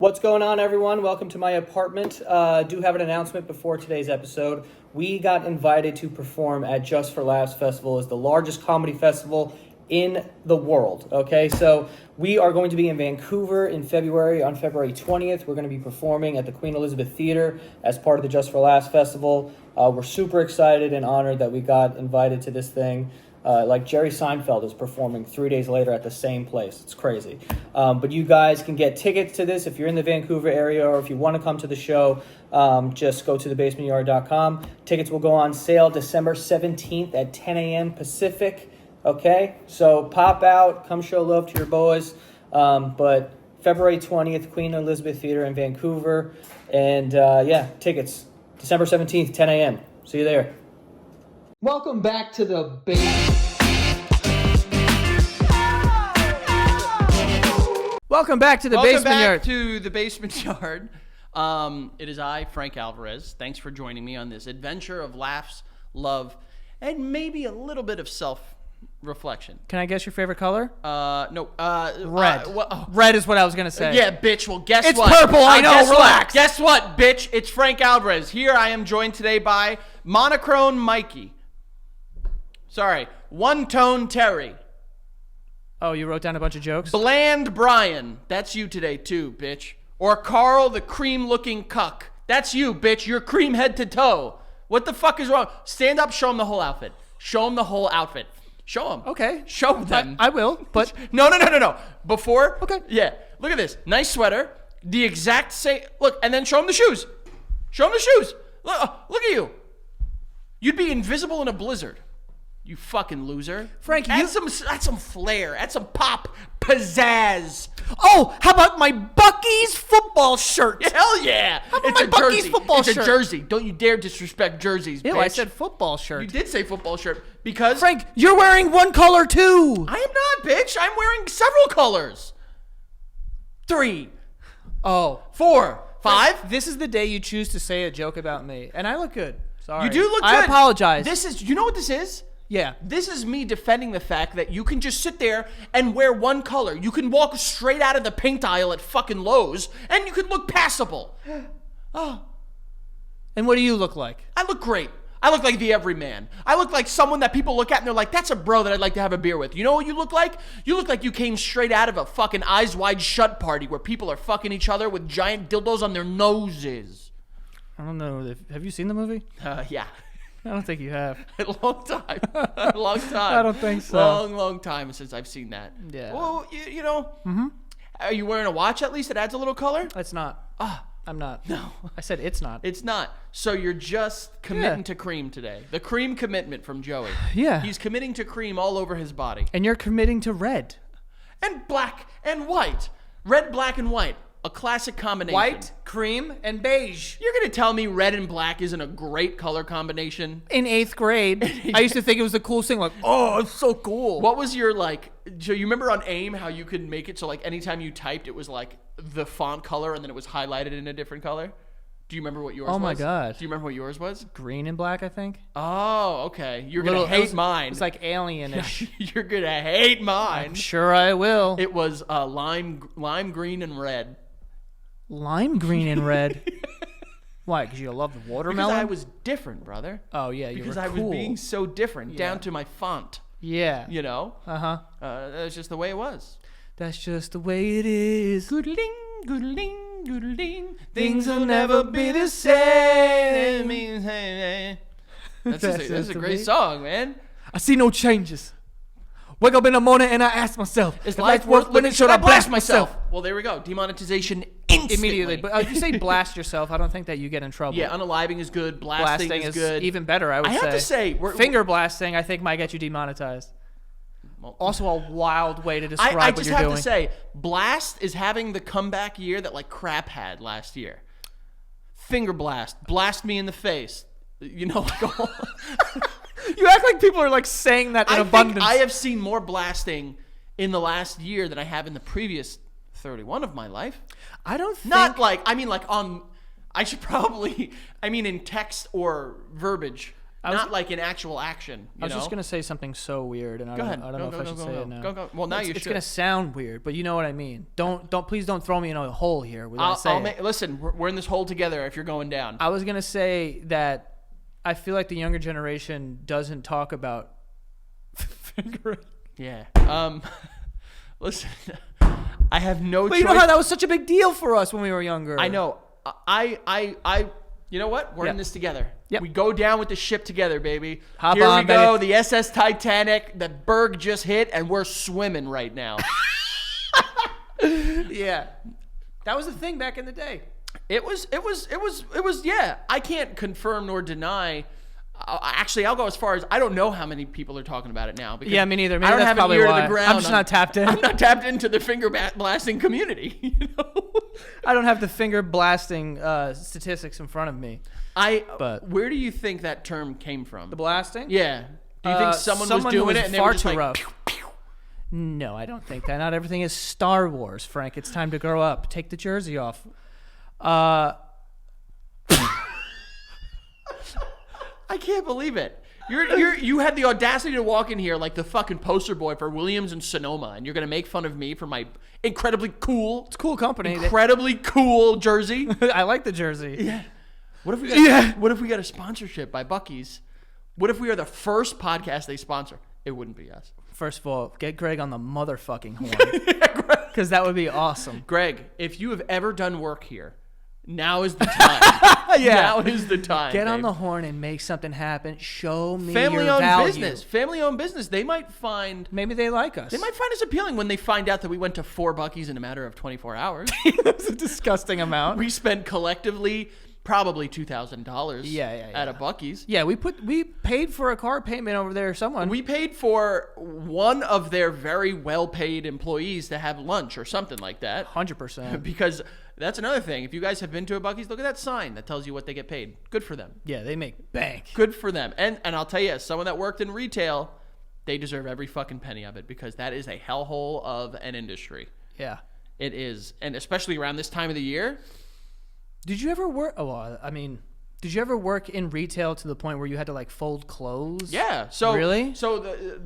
What's going on, everyone? Welcome to my apartment. Do have an announcement before today's episode. We got invited to perform at Just for Laughs Festival. It's the largest comedy festival in the world. Okay, so we are going to be in Vancouver in February. On February 20th, we're going to be performing at the Queen Elizabeth Theater as part of the Just for Laughs Festival. We're super excited and honored that we got invited to this thing. Like Jerry Seinfeld is performing 3 days later at the same place. It's crazy. But you guys can get tickets to this if you're in the Vancouver area, or if you want to come to the show, just go to thebasementyard.com. Tickets will go on sale December 17th at 10 a.m. Pacific. Okay? So pop out, come show love to your boys. But February 20th, Queen Elizabeth Theater in Vancouver. And tickets December 17th, 10 a.m. See you there. Welcome back to the Welcome back to the Basement Yard. To the Basement Yard. It is I, Frank Alvarez. Thanks for joining me on this adventure of laughs, love, and maybe a little bit of self-reflection. Can I guess your favorite color? No. Red. Red is what I was going to say. Yeah, bitch. Well, guess it's what? It's purple. I know. Relax. Guess what, bitch? It's Frank Alvarez. Here I am joined today by Monochrome Mikey. Sorry. One Tone Terry. Oh, you wrote down a bunch of jokes? Bland Brian. That's you today too, bitch. Or Carl the cream-looking cuck. That's you, bitch. You're cream head to toe. What the fuck is wrong? Stand up, show him the whole outfit. Show him the whole outfit. Show him. Okay. Show them. I will, but... No. Before? Okay. Yeah. Look at this. Nice sweater. The exact same... Look, and then show him the shoes. Show him the shoes. Look at you. You'd be invisible in a blizzard. You fucking loser. Frank, add some flair. Add some pop. Pizzazz. Oh, how about my Bucky's football shirt? Hell yeah. How about my Bucky's football shirt? It's a jersey. Don't you dare disrespect jerseys, bitch. Ew, I said football shirt. You did say football shirt because... Frank, you're wearing one color too. I am not, bitch. I'm wearing several colors. 3. Oh. 4. 5. Frank, this is the day you choose to say a joke about me. And I look good. Sorry. You do look good. I apologize. You know what this is? Yeah. This is me defending the fact that you can just sit there and wear one color. You can walk straight out of the paint aisle at fucking Lowe's and you can look passable. Oh. And what do you look like? I look great. I look like the everyman. I look like someone that people look at and they're like, that's a bro that I'd like to have a beer with. You know what you look like? You look like you came straight out of a fucking Eyes Wide Shut party where people are fucking each other with giant dildos on their noses. I don't know. Have you seen the movie? Yeah. I don't think you have. A long time. A long time. I don't think so. Long time since I've seen that. Yeah. Well, you know. Mm-hmm. Are you wearing a watch at least that adds a little color? It's not. I'm not. No. I said it's not. It's not. So you're just committing to cream today. The cream commitment from Joey. Yeah. He's committing to cream all over his body. And you're committing to red. And black and white. Red, black, and white. A classic combination. White, cream, and beige. You're going to tell me red and black isn't a great color combination? In 8th grade, I used to think it was the coolest thing. Like, oh, it's so cool. What was your, so you remember on AIM how you could make it so, anytime you typed, it was, the font color and then it was highlighted in a different color? Do you remember what yours was? Oh, my God. Do you remember what yours was? Green and black, I think. Oh, okay. You're going to hate mine. It's like alienish. You're going to hate mine. I'm sure I will. It was lime green and red. Lime green and red. Why? Because you love the watermelon? Because I was different, brother. Oh, yeah, because I was being so different, down to my font. Yeah. You know? Uh-huh. That's just the way it was. That's just the way it is. Goodling, goodling, goodling. Things will never be the same. That's a great song, man. I see no changes. Wake up in the morning and I ask myself, is life worth living? Should I blast myself? Well, there we go. Demonetization instantly. Immediately. But if you say blast yourself, I don't think that you get in trouble. Yeah, unaliving is good. Blasting is good. Even better, I would say. I have to say. Finger blasting, I think, might get you demonetized. Well, also a wild way to describe what you're doing. I just have to say, blast is having the comeback year that, crap had last year. Finger blast me in the face. You know, you act like people are saying that in abundance. I have seen more blasting in the last year than I have in the previous 31 of my life. I don't think... I should probably, in text or verbiage. not like in actual action. I was just gonna say something so weird, and I don't know if I should say it now. Go. Well, now you should. It's gonna sound weird, but you know what I mean. Please don't throw me in a hole here. Listen, we're in this hole together. If you're going down, I was gonna say that I feel like the younger generation doesn't talk about fingering. Yeah. Listen, I have no choice. But you know how that was such a big deal for us when we were younger. I know. You know what? We're in this together. Yep. We go down with the ship together, baby. Hop Here on, we go. baby. The SS Titanic. The berg just hit, and we're swimming right now. Yeah. That was the thing back in the day. It was. Yeah. I can't confirm nor deny. Actually, I'll go as far as I don't know how many people are talking about it now. Because yeah, me neither. Maybe I don't that's have probably an ear why. to the ground. I'm just not tapped in. I'm not tapped into the finger blasting community. You know? I don't have the finger blasting statistics in front of me. Where do you think that term came from? The blasting? Yeah. Do you think someone was doing it and they were just like, rough? Pew, pew. No, I don't think that. Not everything is Star Wars, Frank. It's time to grow up. Take the jersey off. I can't believe it. You had the audacity to walk in here like the fucking poster boy for Williams and Sonoma, and you're gonna make fun of me for my incredibly cool, It's a cool company. incredibly cool jersey. I like the jersey. Yeah. What if we got a sponsorship by Buc-ee's? What if we are the first podcast they sponsor? It wouldn't be us. First of all, get Greg on the motherfucking horn. Because that would be awesome. Greg, if you have ever done work here, now is the time. Yeah. Now is the time. Get on babe. the horn and make something happen. Show me Family your owned value. business. Family owned business. They might find Maybe they like us. They might find us appealing when they find out that we went to 4 Buc-ee's in a matter of 24 hours. That's a disgusting amount. We spent collectively probably $2,000 at a Buc-ee's. Yeah, we paid for a car payment over there. Someone. We paid for one of their very well-paid employees to have lunch or something like that. 100%. Because that's another thing. If you guys have been to a Buc-ee's, look at that sign that tells you what they get paid. Good for them. Yeah, they make bank. Good for them. And I'll tell you, as someone that worked in retail, they deserve every fucking penny of it because that is a hellhole of an industry. Yeah. It is. And especially around this time of the year. Did you ever work? Did you ever work in retail to the point where you had to like fold clothes? Yeah. So really? So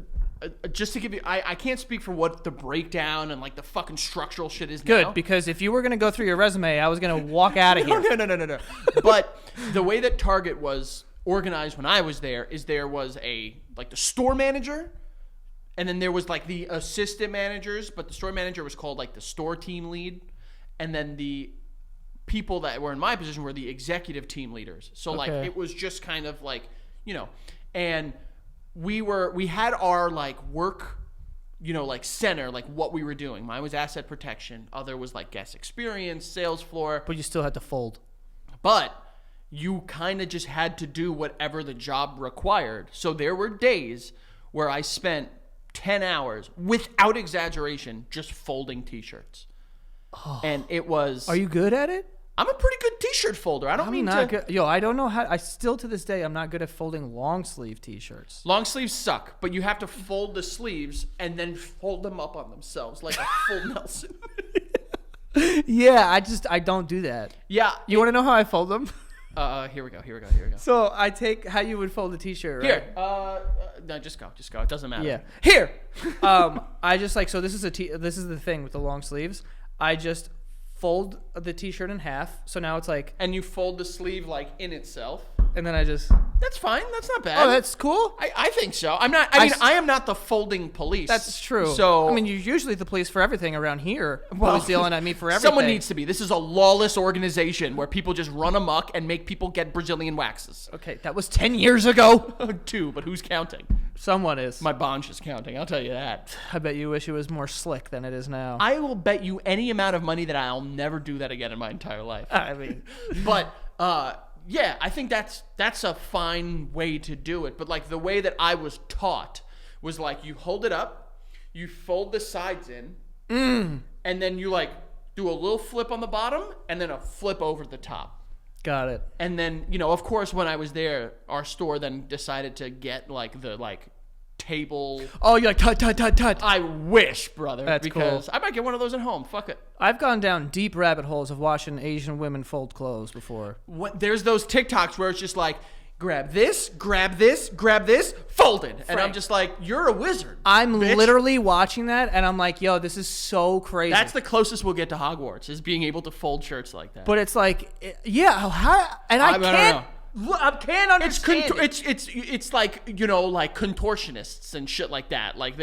just to give you, I can't speak for what the breakdown and like the fucking structural shit is Good, now. because if you were gonna go through your resume, I was gonna walk out of here. No. But the way that Target was organized when I was there is there was the store manager, and then there was like the assistant managers, but the store manager was called like the store team lead, and then the people that were in my position were the executive team leaders. So like it was just kind of like, you know, and we had our like work, you know, like center, like what we were doing. Mine was asset protection. Other was like guest experience, sales floor. But you still had to fold. But you kind of just had to do whatever the job required. So there were days where I spent 10 hours, without exaggeration, just folding T-shirts. Oh. And it was... Are you good at it? I'm a pretty good T-shirt folder. I don't mean not to... good. Yo, I don't know how... I still, to this day, I'm not good at folding long sleeve T-shirts. Long sleeves suck, but you have to fold the sleeves and then fold them up on themselves like a full Nelson. Yeah, I don't do that. Yeah. You want to know how I fold them? Here we go. So I take how you would fold a T-shirt, right? Here. No, just go. It doesn't matter. Yeah. Here. I just like, so this is the thing with the long sleeves. I just fold the T-shirt in half. So now it's like, and you fold the sleeve like in itself. And then I just... That's fine. That's not bad. Oh, that's cool? I think so. I am not the folding police. That's true. So I mean, you're usually the police for everything around here. Well, always yelling at me for everything. Someone needs to be. This is a lawless organization where people just run amok and make people get Brazilian waxes. Okay, that was 10 years ago. 2, but who's counting? Someone is. My bonch is counting, I'll tell you that. I bet you wish it was more slick than it is now. I will bet you any amount of money that I'll never do that again in my entire life. I mean... But, yeah, I think that's a fine way to do it. But like the way that I was taught was like you hold it up, you fold the sides in, and then you like do a little flip on the bottom and then a flip over the top. Got it. And then, you know, of course, when I was there, our store then decided to get like the table. Oh, you're like, tut. I wish, brother. That's because cool. I might get one of those at home. Fuck it. I've gone down deep rabbit holes of watching Asian women fold clothes before. There's those TikToks where it's just like, grab this, folded. And I'm just like, you're a wizard. I'm bitch. literally watching that, and I'm like, yo, this is so crazy. That's the closest we'll get to Hogwarts, is being able to fold shirts like that. But it's like, yeah, how? And I can't. I can't understand. It's like, you know, like contortionists and shit like that. Like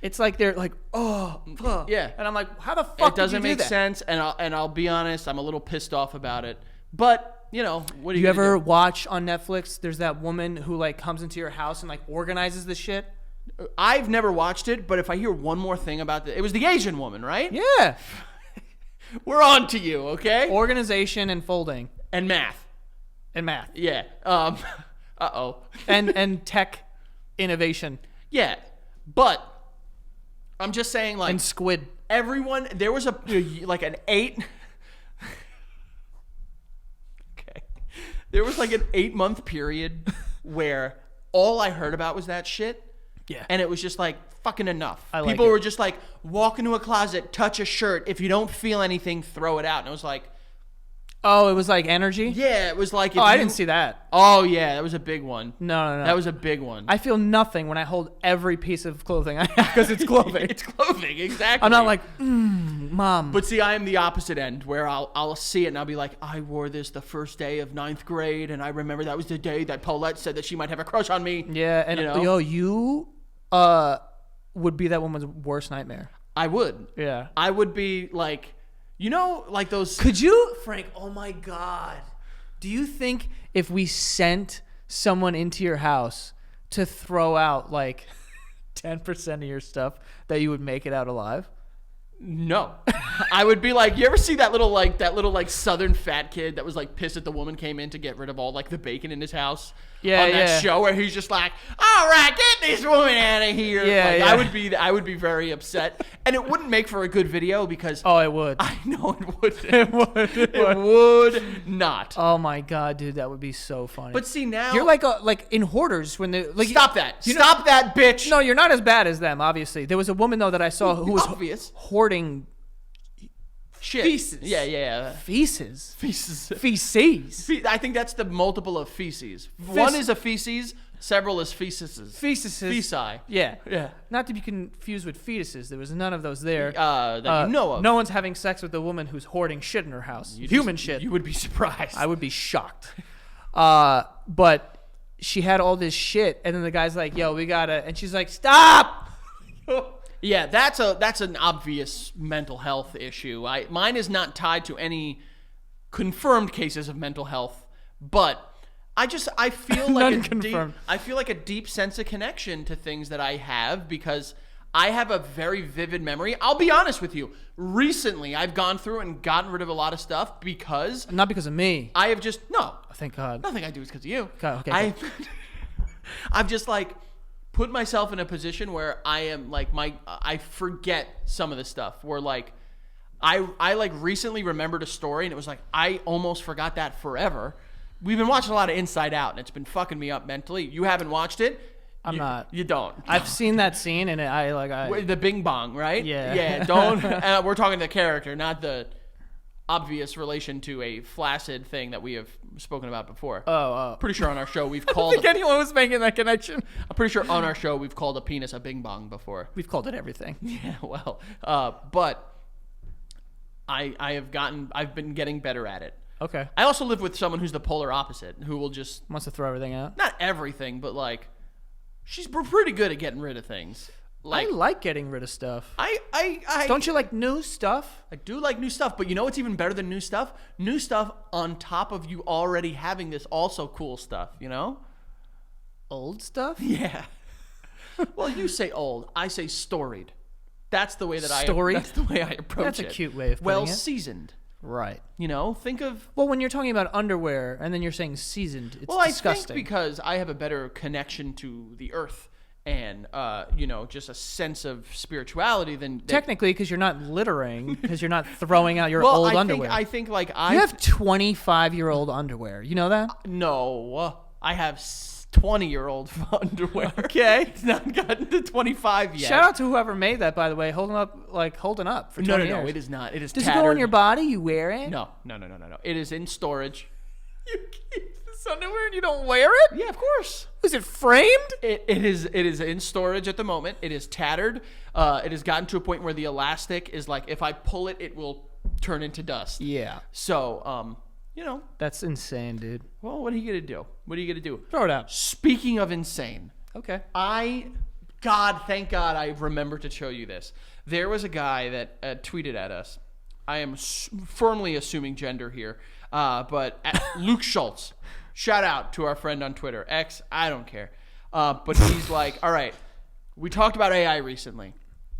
It's like they're like, oh, fuck. Yeah. And I'm like, how the fuck it doesn't did you do make that? sense, and I'll be honest, I'm a little pissed off about it. But, you know, what do You you ever do? watch on Netflix? There's that woman who like comes into your house and like organizes the shit. I've never watched it, but if I hear one more thing about it was the Asian woman, right? Yeah. We're on to you, okay? Organization and folding And math. and math Yeah. Uh-oh. and tech innovation Yeah. But I'm just saying, like, and squid. everyone, there was like an 8. Okay. There was like an 8-month period where all I heard about was that shit. Yeah. And it was just like fucking enough. I like People it. were just like, walk into a closet, touch a shirt. If you don't feel anything, throw it out. And it was like, Oh, it was like energy? yeah, it was like. If Oh, I you- didn't see that. Oh, yeah, that was a big one. No. That was a big one. I feel nothing when I hold every piece of clothing I have because it's clothing. It's clothing, exactly. I'm not like, mom. But see, I am the opposite end, where I'll see it and I'll be like, I wore this the first day of 9th grade, and I remember that was the day that Paulette said that she might have a crush on me. Yeah, and you know? yo, you would be that woman's worst nightmare. I would. Yeah. I would be like, you know, like those. Could you, Frank? Oh my God. Do you think if we sent someone into your house to throw out like 10% of your stuff that you would make it out alive? No. I would be like, you ever see that little southern fat kid that was like pissed that the woman came in to get rid of all like the bacon in his house? Yeah, on that yeah. show where he's just like, all right, get this woman out of here. Yeah, Like, yeah. I would be very upset, and it wouldn't make for a good video because Oh, it would. I know it wouldn't. It would. It would not. Oh my God, dude, that would be so funny. But see now, you're like in Hoarders when they like. stop that. Stop that, bitch. No, you're not as bad as them. Obviously, there was a woman though that I saw who was Obvious. hoarding Shit. feces. Yeah. feces. Feces. Feces. I think that's the multiple of feces. One is a feces, several is feces. Feces. Feci. Yeah. Yeah. Not to be confused with fetuses. There was none of those there. That you know of. No one's having sex with a woman who's hoarding shit in her house. Human shit. You would be surprised. I would be shocked. But she had all this shit, and then the guy's like, "Yo, we gotta," and she's like, "Stop." Yeah, that's an obvious mental health issue. Mine is not tied to any confirmed cases of mental health, but I feel like None I feel like a deep sense of connection to things that I have because I have a very vivid memory. I'll be honest with you. Recently, I've gone through and gotten rid of a lot of stuff because Not because of me. I have just Thank God. nothing I do is because of you. Okay. I've just like put myself in a position where I am like I forget some of the stuff where like I like recently remembered a story and it was like I almost forgot that forever. We've been watching a lot of Inside Out and it's been fucking me up mentally. You haven't watched it? I'm not. You don't. I've seen that scene, and The Bing Bong, right? Yeah. Yeah. Don't. We're talking the character, not the obvious relation to a flaccid thing that we have spoken about before. Pretty sure on our show we've I called. don't think anyone was making that connection. I'm pretty sure on our show we've called a penis a Bing Bong before. We've called it everything. Yeah. Well. But I've been getting better at it. Okay. I also live with someone who's the polar opposite, who will just Wants to throw everything out. not everything, but like she's pretty good at getting rid of things. Like I like getting rid of stuff. I Don't you like new stuff? I do like new stuff, but you know what's even better than new stuff? New stuff on top of you already having this also cool stuff, you know? Old stuff? Yeah. Well, you say old, I say storied. That's the way that Storied? That's the way I approach That's it. a cute way of putting well it. seasoned. Right. You know, think of Well, when you're talking about underwear and then you're saying seasoned, it's well, disgusting. I think because I have a better connection to the earth and you know, just a sense of spirituality than Technically, because you're not littering, because you're not throwing out your well, old I underwear. think I think like you have 25-year-old underwear. You know that? No, I have 20-year-old underwear. Okay. It's not gotten to 25 yet. Shout out to whoever made that, by the way. Holding up for 20 years. No, it is not. It is Does tattered. it go on your body? You wear it? No. It is in storage. You keep the this underwear and you don't wear it? Yeah, of course. Is it framed? It is in storage at the moment. It is tattered. It has gotten to a point where the elastic is like, if I pull it, it will turn into dust. Yeah. So, That's insane, dude. well, what are you going to do? What are you going to do? Throw it out. Speaking of insane, Okay. thank God I remembered to show you this. There was a guy that tweeted at us. I am firmly assuming gender here, but Luke Schultz. Shout out to our friend on Twitter. X, I don't care. But he's like, all right, we talked about AI recently.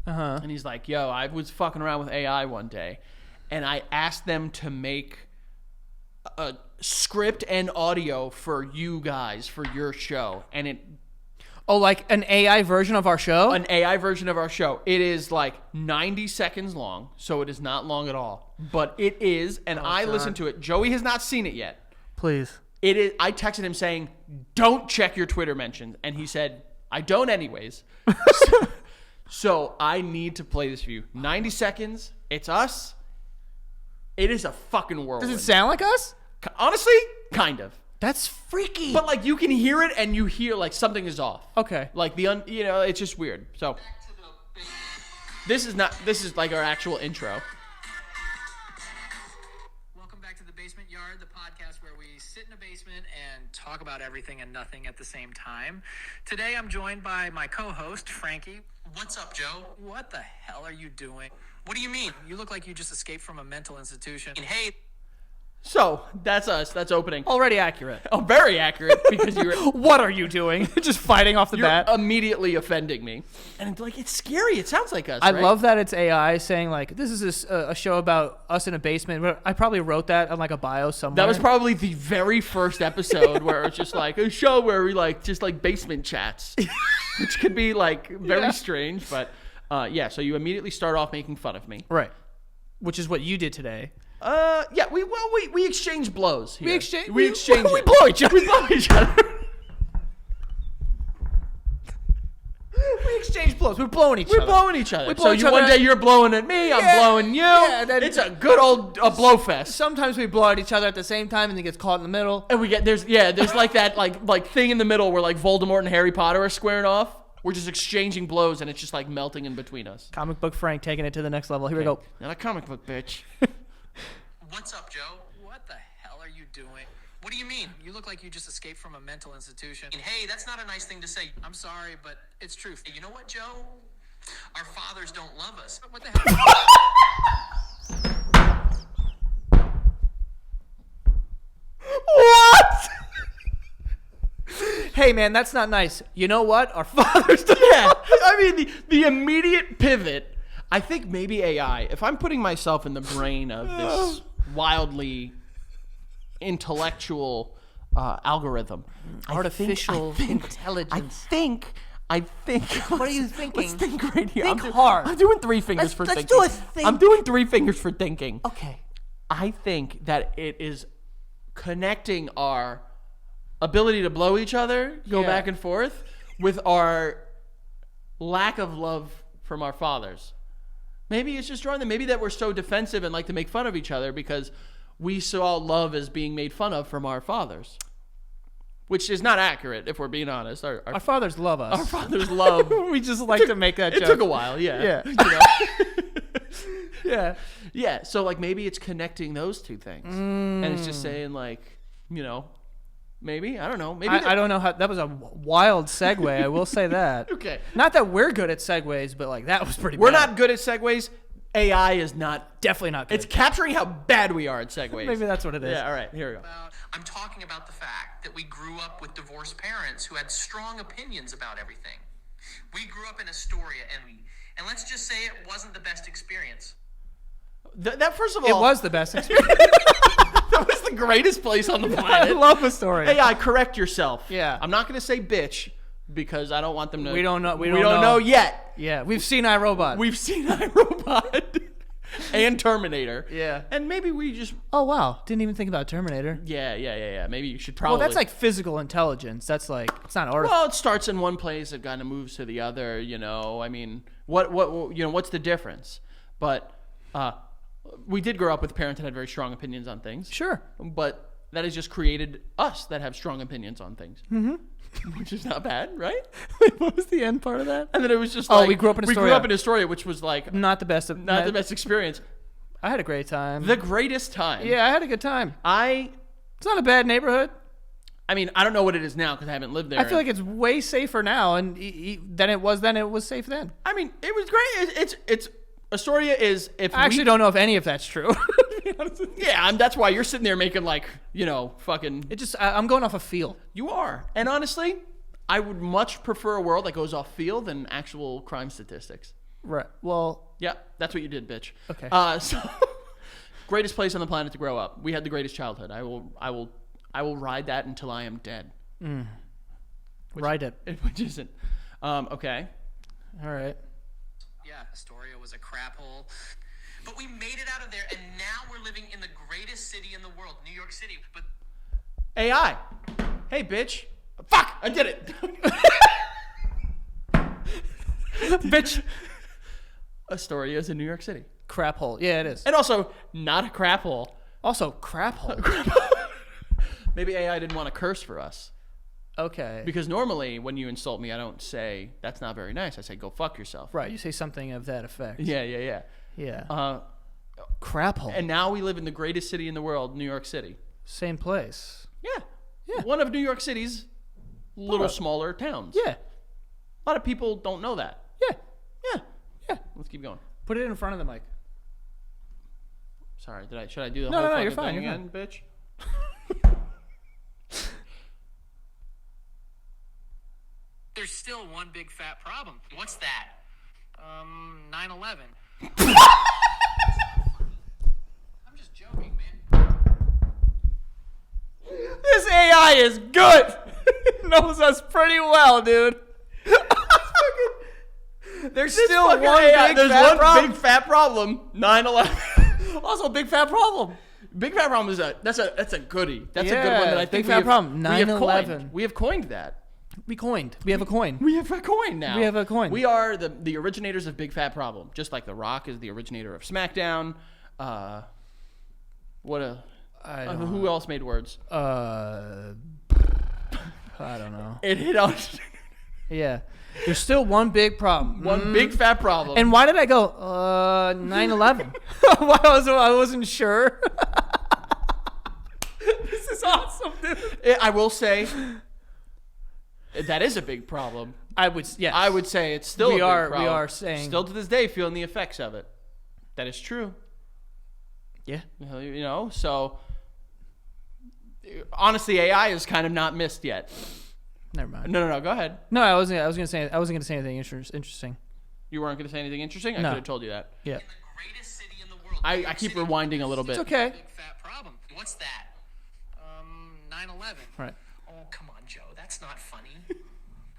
Uh-huh. And he's like, yo, I was fucking around with AI one day, and I asked them to make a script and audio for you guys, for your show. And it... Oh, like an AI version of our show? An AI version of our show. It is like 90 seconds long, so it is not long at all. But it is, and I listened to it. Joey has not seen it yet. Please. It is. I texted him saying, don't check your Twitter mentions. And he said, I don't anyways. So I need to play this for you. 90 seconds. It's us. It is a fucking whirlwind. Does it sound like us? Honestly, kind of. That's freaky. But like you can hear it and you hear like something is off. Okay. Like it's just weird. So this is like our actual intro. Welcome back to the Basement Yard, the podcast where we sit in a basement and talk about everything and nothing at the same time. Today I'm joined by my co-host, Frankie. What's up, Joe? What the hell are you doing? What do you mean? You look like you just escaped from a mental institution. Hey, So that's us. That's opening. Already accurate. Oh, very accurate because What are you doing? Just fighting off the you're bat? immediately offending me. And like it's scary. It sounds like us. I right? love that it's AI saying like, this is a show about us in a basement. I probably wrote that on like a bio somewhere. That was probably the very first episode where it's just like a show where we like just like basement chats, which could be like very strange. But yeah, so you immediately start off making fun of me. Right. Which is what you did today. Yeah, we exchange blows here. We exchange we blow each other. We blow each other. We exchange blows. We're blowing each We're other. blowing each other. We blow each other one at- day you're blowing at me, I'm Yeah, blowing you. yeah, then- It's a good old blow fest. Sometimes we blow at each other at the same time and it gets caught in the middle. And we get there's like that like thing in the middle where like Voldemort and Harry Potter are squaring off. We're just exchanging blows and it's just like melting in between us. Comic book Frank taking it to the next level. Here we go. Not a comic book, bitch. what's up, Joe? What the hell are you doing? What do you mean? You look like you just escaped from a mental institution. Hey, that's not a nice thing to say. I'm sorry, but it's true. You know what, Joe? Our fathers don't love us. What the hell? What? Hey man, that's not nice. You know what? Our fathers do. Yeah. I mean the immediate pivot, I think maybe AI, if I'm putting myself in the brain of this wildly intellectual algorithm. Artificial I intelligence. think What are you thinking? Let's think right here. Think hard. I'm doing three fingers for let's thinking. do a think. I'm doing three fingers for thinking. Okay. I think that it is connecting our ability to blow each other, go Yeah. back and forth, with our lack of love from our fathers. Maybe it's just drawing them. Maybe that we're so defensive and like to make fun of each other because we saw love as being made fun of from our fathers. Which is not accurate, if we're being honest. Our Our fathers love us. our fathers love. We just like to make that It joke. took a while, yeah. Yeah. You know? Yeah. Yeah, so like maybe it's connecting those two things. And it's just saying like, maybe, I don't know. Maybe I don't know how that was a wild segue. I will say that. Okay. Not that we're good at segues, but like that was pretty. We're bad. not good at segues. AI is not. Definitely not good. It's capturing how bad we are at segues. Maybe that's what it is. Yeah, all right, here we go. I'm talking about the fact that we grew up with divorced parents who had strong opinions about everything. We grew up in Astoria, and let's just say it wasn't the best experience. That first of It all, was the best experience. that was the greatest place on the I planet. love the story. AI, correct yourself. Yeah. I'm not going to say bitch because I don't want them to. We don't know- we We don't don't know. know yet. Yeah, we've seen iRobot. We've seen iRobot and Terminator. Yeah. And maybe we just. Oh wow, didn't even think about Terminator. Yeah. Maybe you should probably. Well, that's like physical intelligence. That's like it's not artificial. Well, it starts in one place, it kind of moves to the other. I mean, what's the difference? But we did grow up with parents that had very strong opinions on things. Sure. But that has just created us that have strong opinions on things. Mm-hmm. Which is not bad, right? Wait, what was the end part of that? And then it was just we grew up in Astoria. We grew up in Astoria, which was like Not the best. not the best experience. I had a great time. The greatest time. Yeah, I had a good time. It's not a bad neighborhood. I mean, I don't know what it is now because I haven't lived there. I feel like it's way safer now and than it was then. It was safe then. I mean, it was great. It's Astoria is if I actually don't know if any of that's true. Yeah, that's why you're sitting there making like, fucking. It just I'm going off a feel. You are. And honestly, I would much prefer a world that goes off field than actual crime statistics. Right. Well. Yeah, that's what you did, bitch. Okay. So greatest place on the planet to grow up. We had the greatest childhood. I will ride that until I am dead. Ride it. Which isn't. Okay. All right. Yeah, Astoria was a crap hole. But we made it out of there, and now we're living in the greatest city in the world, New York City. But AI. Hey, bitch. Fuck! I did it. Bitch. Astoria is in New York City. Crap hole. Yeah, it is. And also, not a crap hole. Also, crap hole. Maybe AI didn't want to curse for us. Okay. Because normally, when you insult me, I don't say, that's not very nice. I say, go fuck yourself. Right. You say something of that effect. Yeah. Yeah. Crap hole. And now we live in the greatest city in the world, New York City. Same place. Yeah. Yeah. One of New York City's little smaller towns. Yeah. A lot of people don't know that. Yeah. Yeah. Let's keep going. Put it in front of the mic. Sorry, should I do the No, whole no, fucking you're fine, thing you're again, bitch? There's still one big fat problem. what's that? 9/11. I'm just joking, man. This AI is good. It knows us pretty well, dude. There's still one AI, big there's fat one problem. big fat problem. 9/11. Also, big fat problem. Big fat problem is that's a goodie. That's a good Yeah, one that I big think fat we have, problem. we have 9/11. coined. We have coined that. We have a coin. We have a coin now. We have a coin. We are the originators of Big Fat Problem. Just like The Rock is the originator of SmackDown. Who else made words? I don't know. It hit on Yeah. There's still one big problem. one big fat problem. And why did I go 9/11? Why I wasn't sure. This is awesome, dude. I will say that is a big problem. I would say it's still a big problem. We are saying still to this day feeling the effects of it. That is true. Yeah. So honestly, AI is kind of not missed yet. Never mind. No, go ahead. No, I wasn't gonna say anything interesting. You weren't going to say anything interesting? I No. could have told you that. Yeah. In the greatest city in the world. I New York keep City. rewinding a little bit. It's okay. Big fat problem. What's that? 9/11. Right. Oh, come on, Joe. That's not funny.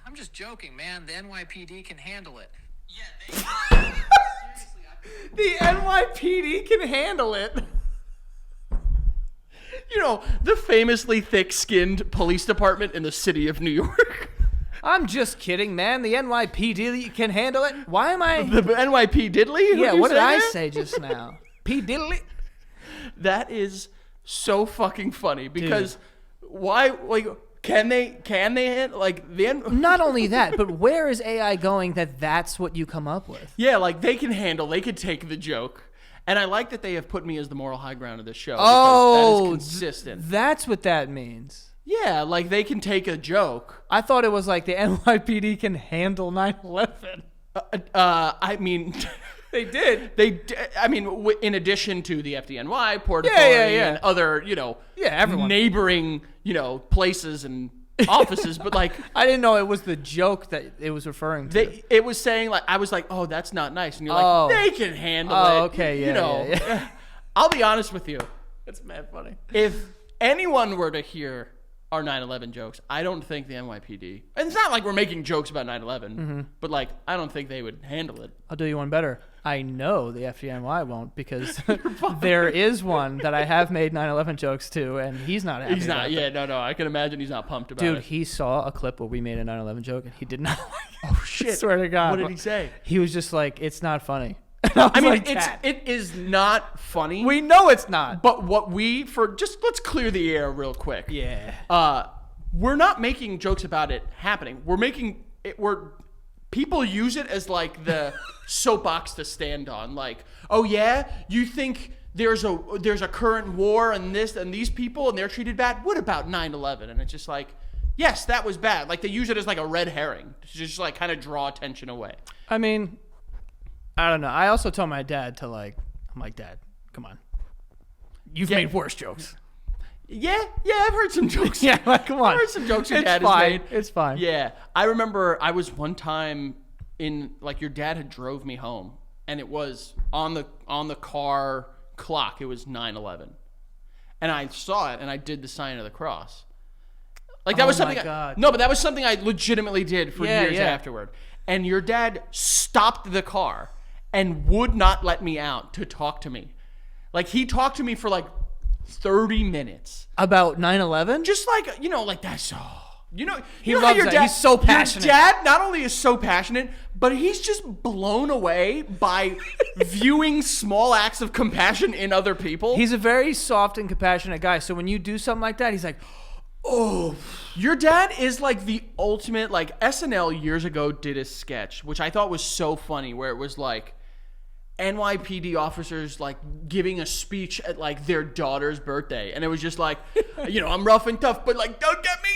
I'm just joking, man. The NYPD can handle it. Yeah, they. Seriously, The NYPD can handle it. The famously thick-skinned police department in the city of New York. I'm just kidding, man. The NYPD can handle it. Why am I? The NYP Diddley? Yeah. you What did say I there? say just now? P Diddley. That is so fucking funny because why? Like, can they like the Not only that, but where is AI going that that's what you come up with? Yeah, like they could take the joke. And I like that they have put me as the moral high ground of this show. Oh, that is consistent. That's what that means. Yeah, like they can take a joke. I thought it was like the NYPD can handle 9/11. I mean, They did. I mean, in addition to the FDNY, Port Yeah, Authority, yeah. and other, everyone. neighboring, places and offices, but like I didn't know it was the joke that it was referring to. it was saying like I was like, oh, that's not nice, and you're Oh. like, they can handle Oh, it. okay, yeah. I'll be honest with you. It's mad funny. If anyone were to hear our 9/11 jokes, I don't think the NYPD. And it's not like we're making jokes about 9/11, but like I don't think they would handle it. I'll do you one better. I know the FDNY won't because there is one that I have made 9/11 jokes to, and he's not happy. He's not. about Yeah, it. no. I can imagine he's not pumped about Dude, it. he saw a clip where we made a 9/11 joke, and he did not like it. Oh shit! I swear to God. What did he say? He was just like, "It's not funny." I mean, like, it is not funny. We know it's not. But let's clear the air real quick. Yeah. We're not making jokes about it happening. People use it as like the soapbox to stand on. Like, oh yeah, you think there's a current war and these people and they're treated bad? What about 9/11? And it's just like, yes, that was bad. Like they use it as like a red herring to just like kind of draw attention away. I mean, I don't know. I also told my dad I'm like, Dad, come on. You've made worse jokes. Yeah, I've heard some jokes. Yeah, like, come on. I've heard some jokes your It's dad fine. has made. It's fine. Yeah, I remember I was one time your dad had drove me home, and it was on the car clock. It was 9/11, and I saw it, and I did the sign of the cross. Like that was something. God. No, but that was something I legitimately did for years yeah. afterward. And your dad stopped the car and would not let me out to talk to me. Like he talked to me for like 30 minutes. About 9/11? Just like, like that's he loves your that. dad, He's so passionate. Your dad not only is so passionate, but he's just blown away by viewing small acts of compassion in other people. He's a very soft and compassionate guy. So when you do something like that, he's like, oh. Your dad is like the ultimate, like SNL years ago did a sketch, which I thought was so funny, where it was like NYPD officers like giving a speech at like their daughter's birthday. And it was just like, I'm rough and tough, but like, don't get me,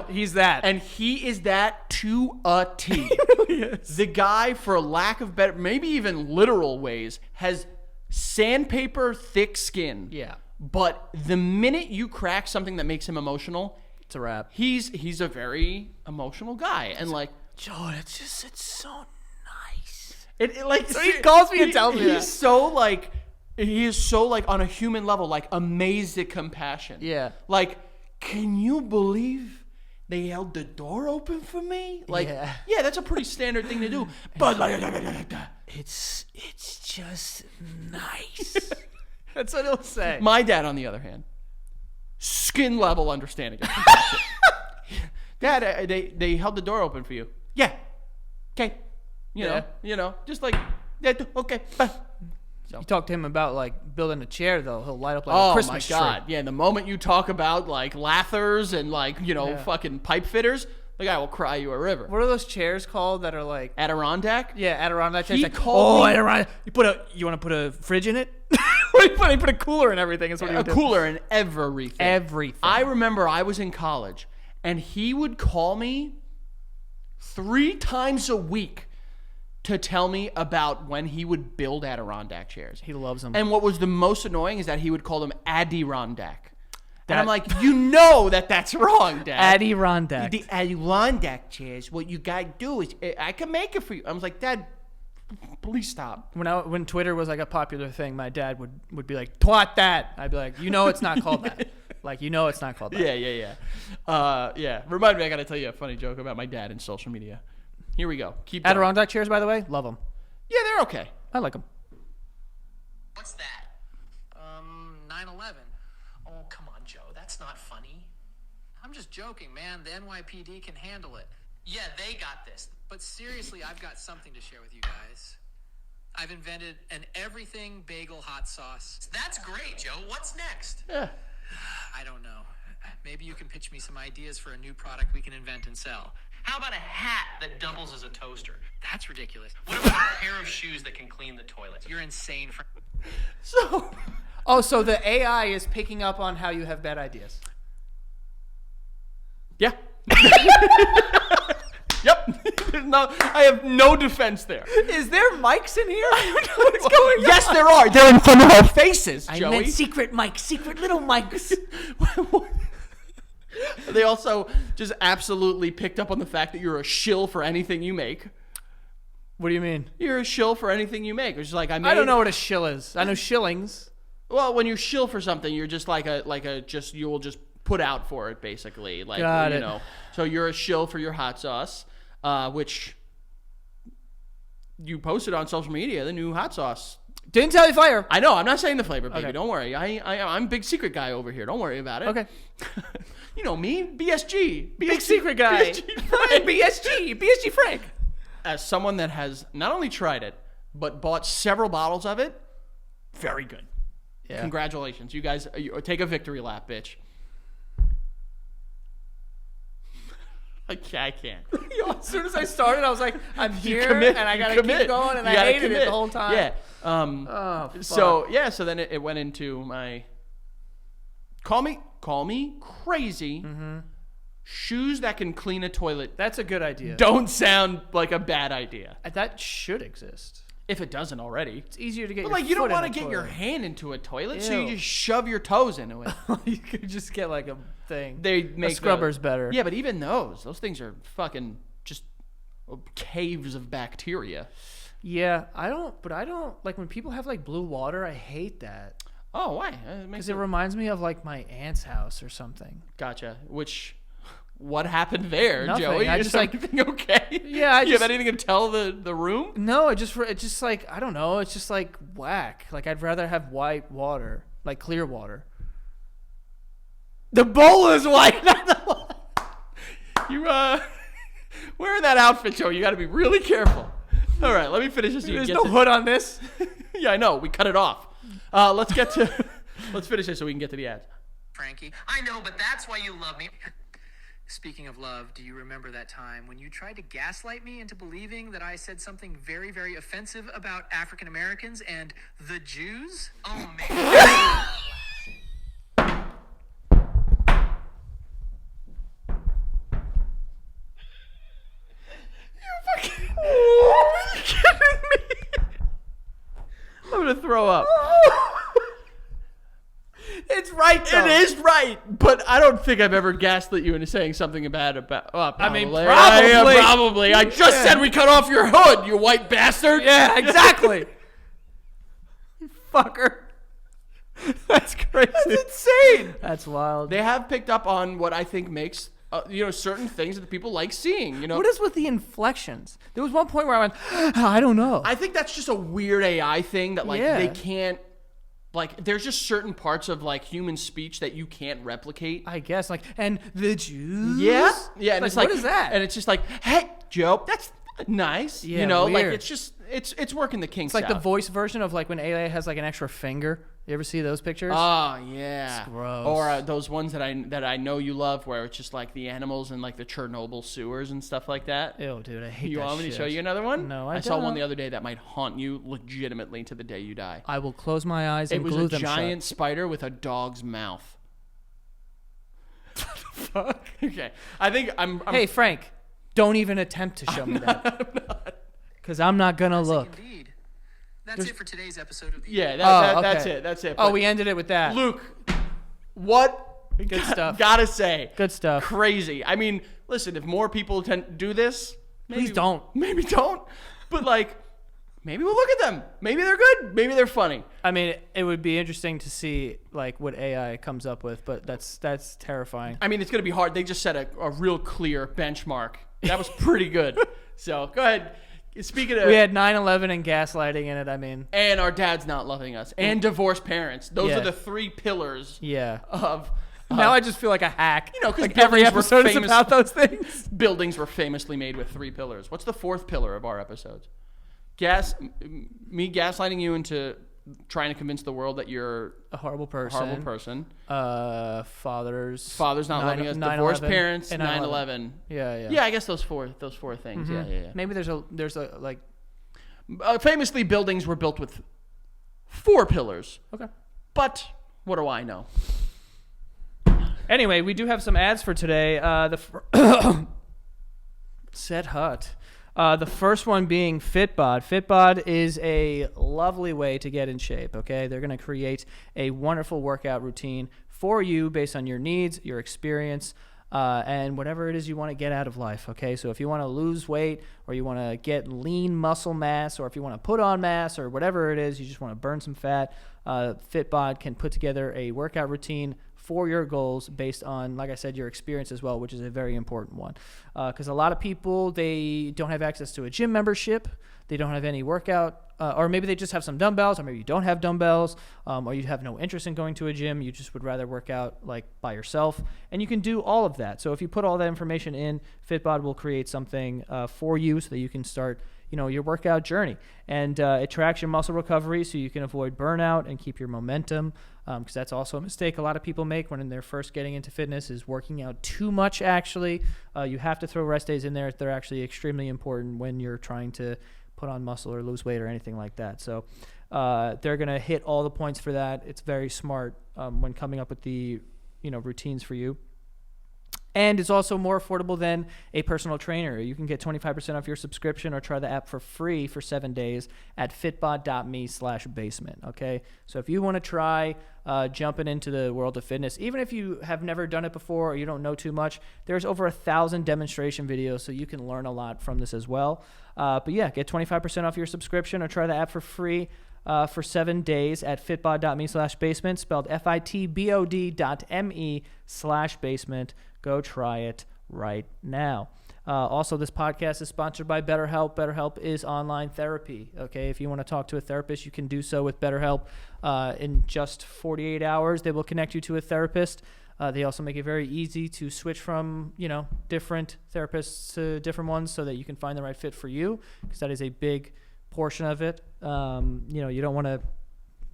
He's that. And he is that to a T. He really is. The guy, for lack of better, maybe even literal ways, has sandpaper thick skin. Yeah. But the minute you crack something that makes him emotional, It's a wrap. he's a very emotional guy. And like, Joe, it's so nice. it like So he calls me and tells me he's that. so like he is so like on a human level, like amazed at compassion. Yeah. Like, can you believe they held the door open for me? Like, yeah, that's a pretty standard thing to do. But like, It's just nice. That's what he'll say. my dad, on the other hand, skin level understanding of compassion. Dad, they held the door open for you. Yeah. Okay. You know, just like, yeah, okay. You talk to him about like building a chair, though. He'll light up like a Christmas my God. tree. Yeah, the moment you talk about like lathers and like, fucking pipe fitters, the guy will cry you a river. What are those chairs called that are like? Adirondack? Yeah, Adirondack chairs. He Like, called me- Adirondack. You want to put a fridge in it? What do you put? You put a cooler and everything. Is what he A would do. cooler and everything. Everything. I remember I was in college and he would call me 3 times a week to tell me about when he would build Adirondack chairs. He loves them. And what was the most annoying is that he would call them Adirondack. And I'm That- like, that's wrong, Dad. Adirondack. The Adirondack chairs, what you gotta do is, I can make it for you. I was like, Dad, please stop. When Twitter was like a popular thing, my dad would be like, "Twat that." I'd be like, it's not called that. Like, it's not called that. Yeah. Remind me, I gotta tell you a funny joke about my dad and social media. Here we go. Keep going. Adirondack chairs, by the way, love them. Yeah, they're okay. I like them. What's that? 9/11. Oh, come on, Joe. That's not funny. I'm just joking, man. The NYPD can handle it. Yeah, they got this. But seriously, I've got something to share with you guys. I've invented an everything bagel hot sauce. That's great, Joe. What's next? Yeah. I don't know. Maybe you can pitch me some ideas for a new product we can invent and sell. How about a hat that doubles as a toaster? That's ridiculous. What about a pair of shoes that can clean the toilet? You're insane. So, So the AI is picking up on how you have bad ideas. yeah. Yep. No, I have no defense there. Is there mics in here? I don't know what's going on. Yes, there are. They're in front of our faces, Joey. secret mics, secret little mics. They also just absolutely picked up on the fact that you're a shill for anything you make. What do you mean? You're a shill for anything you make. It's just like I I don't know what a shill is. I know shillings. Well, when you shill for something, you're just you will just put out for it basically. Like Got you it. know. So you're a shill for your hot sauce, which you posted on social media, the new hot sauce. Didn't tell you fire. I know. I'm not saying the flavor, baby. Okay. Don't worry. I'm big secret guy over here. Don't worry about it. Okay. You know me, BSG. Big secret guy. BSG Frank. BSG Frank. As someone that has not only tried it, but bought several bottles of it. Very good. Yeah. Congratulations. You guys take a victory lap, bitch. I can't. As soon as I started, I was like, I'm here, commit, and I you gotta commit. keep going, and You I gotta hated it commit. the whole time. Yeah. Oh, So then it went into my call me crazy. Mm-hmm. Shoes that can clean a toilet That's a good idea. don't sound like a bad idea. That should exist. If it doesn't already. It's easier to get But your like you don't want want to get your hand into a toilet, so you Ew. just shove your toes into it. You could just get like a thing. They a make scrubber's better. Yeah, but even those things are fucking just caves of bacteria. Yeah, I don't like when people have like blue water. I hate that Oh, why? because it reminds me of like my aunt's house or something. Gotcha. What happened there, Nothing. Joey? I Is just, like- everything okay? Yeah, You have anything to tell the room? No, it's just like I don't know. It's just like whack. Like I'd rather have white water, like clear water. The bowl is white. Not the water. You wearing that outfit, Joey. You got to be really careful. All right, let me finish this. So you There's can no get to- hood on this. Yeah, I know. We cut it off. Let's finish this so we can get to the ads. Frankie. I know, but that's why you love me. Speaking of love, do you remember that time when you tried to gaslight me into believing that I said something very, very offensive about African Americans and the Jews? Oh, man. Are you kidding me? I'm gonna throw up. It's right though. It is right, but I don't think I've ever gaslit you into saying something bad about. I mean, probably. probably. Yeah, probably. I just said we cut off your hood, you white bastard. Yeah, exactly. You fucker. That's crazy. That's insane. That's wild. They have picked up on what I think makes certain things that people like seeing. You know, What is with the inflections? There was one point where I went, I don't know. I think that's just a weird AI thing that Yeah. they can't. Like, there's just certain parts of like human speech that you can't replicate. I guess and the Jews. Yeah, and it's like, what is that? And it's just like, hey, Joe, that's nice. Yeah, you know, like weird. it's just it's working the kinks It's like the out. voice version of like when AI has like an extra finger. You ever see those pictures? Oh yeah, It's gross. Or those ones that I know you love, where it's just like the animals in like the Chernobyl sewers and stuff like that. Ew, dude, I hate You that want me to shit. show you another one? No, I saw one don't. the other day that might haunt you legitimately to the day you die. I will close my eyes It and was glue a them giant shut. spider with a dog's mouth. Fuck. Okay, I think I'm Hey, Frank, don't even attempt to show me that. Because I'm not going to look. Indeed. That's it for today's episode of the yeah. Oh, That's okay. it. That's it. Oh, But we ended it with that. Luke, what? Good stuff. Gotta say, Good stuff. crazy. I mean, listen, if more people do this, Please don't. Maybe don't. But like, maybe we'll look at them. Maybe they're good. Maybe they're funny. I mean, it would be interesting to see like what AI comes up with, but that's terrifying. I mean, it's gonna be hard. They just set a real clear benchmark. That was pretty good. So go ahead. Speaking of, We had 9/11 and gaslighting in it. I mean, and our dad's not loving us, and divorced parents. Those Yeah. are the three pillars yeah. of. Now I just feel like a hack. You know, 'cause like every buildings were episode is famous- about those things. Buildings were famously made with three pillars. What's the fourth pillar of our episodes? Me gaslighting you into trying to convince the world that you're A horrible a person. horrible person. Fathers Not loving us. Divorced parents. 9/11. Yeah. Yeah, I guess those four things. Yeah. Maybe there's a like. Famously, buildings were built with four pillars. Okay. But what do I know? Anyway, we do have some ads for today. Set hut. The first one being Fitbod. Fitbod is a lovely way to get in shape, okay? They're going to create a wonderful workout routine for you based on your needs, your experience, and whatever it is you want to get out of life, okay? So if you want to lose weight or you want to get lean muscle mass or if you want to put on mass or whatever it is, you just want to burn some fat, Fitbod can put together a workout routine for your goals based on, like I said, your experience as well, which is a very important one. Because a lot of people, they don't have access to a gym membership. They don't have any workout, or maybe they just have some dumbbells, or maybe you don't have dumbbells, or you have no interest in going to a gym. You just would rather work out like by yourself, and you can do all of that. So if you put all that information in, Fitbod will create something for you so that you can start, your workout journey. And it tracks your muscle recovery so you can avoid burnout and keep your momentum, because that's also a mistake a lot of people make when they're first getting into fitness, is working out too much. Actually, you have to throw rest days in there. They're actually extremely important when you're trying to put on muscle or lose weight or anything like that. So they're going to hit all the points for that. It's very smart when coming up with the routines for you. And it's also more affordable than a personal trainer. You can get 25% off your subscription or try the app for free for 7 days at fitbod.me/basement. Okay, so if you want to try jumping into the world of fitness, even if you have never done it before or you don't know too much, there's over 1,000 demonstration videos, so you can learn a lot from this as well. But yeah, get 25% off your subscription or try the app for free for 7 days at fitbod.me/basement, spelled fitbod.me/basement. Go try it right now. Also, this podcast is sponsored by BetterHelp. BetterHelp is online therapy. Okay, if you want to talk to a therapist, you can do so with BetterHelp. In just 48 hours, they will connect you to a therapist. They also make it very easy to switch from, different therapists to different ones so that you can find the right fit for you, because that is a big portion of it. You don't want to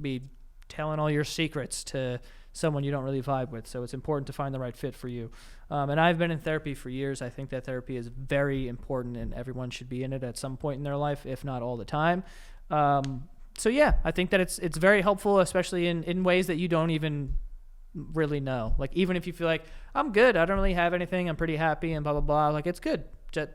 be telling all your secrets to someone you don't really vibe with. So it's important to find the right fit for you. And I've been in therapy for years. I think that therapy is very important, and everyone should be in it at some point in their life, if not all the time. So yeah, I think that it's very helpful, especially in ways that you don't even really know. Like, even if you feel like, I'm good, I don't really have anything, I'm pretty happy and blah, blah, blah. Like, it's good. Just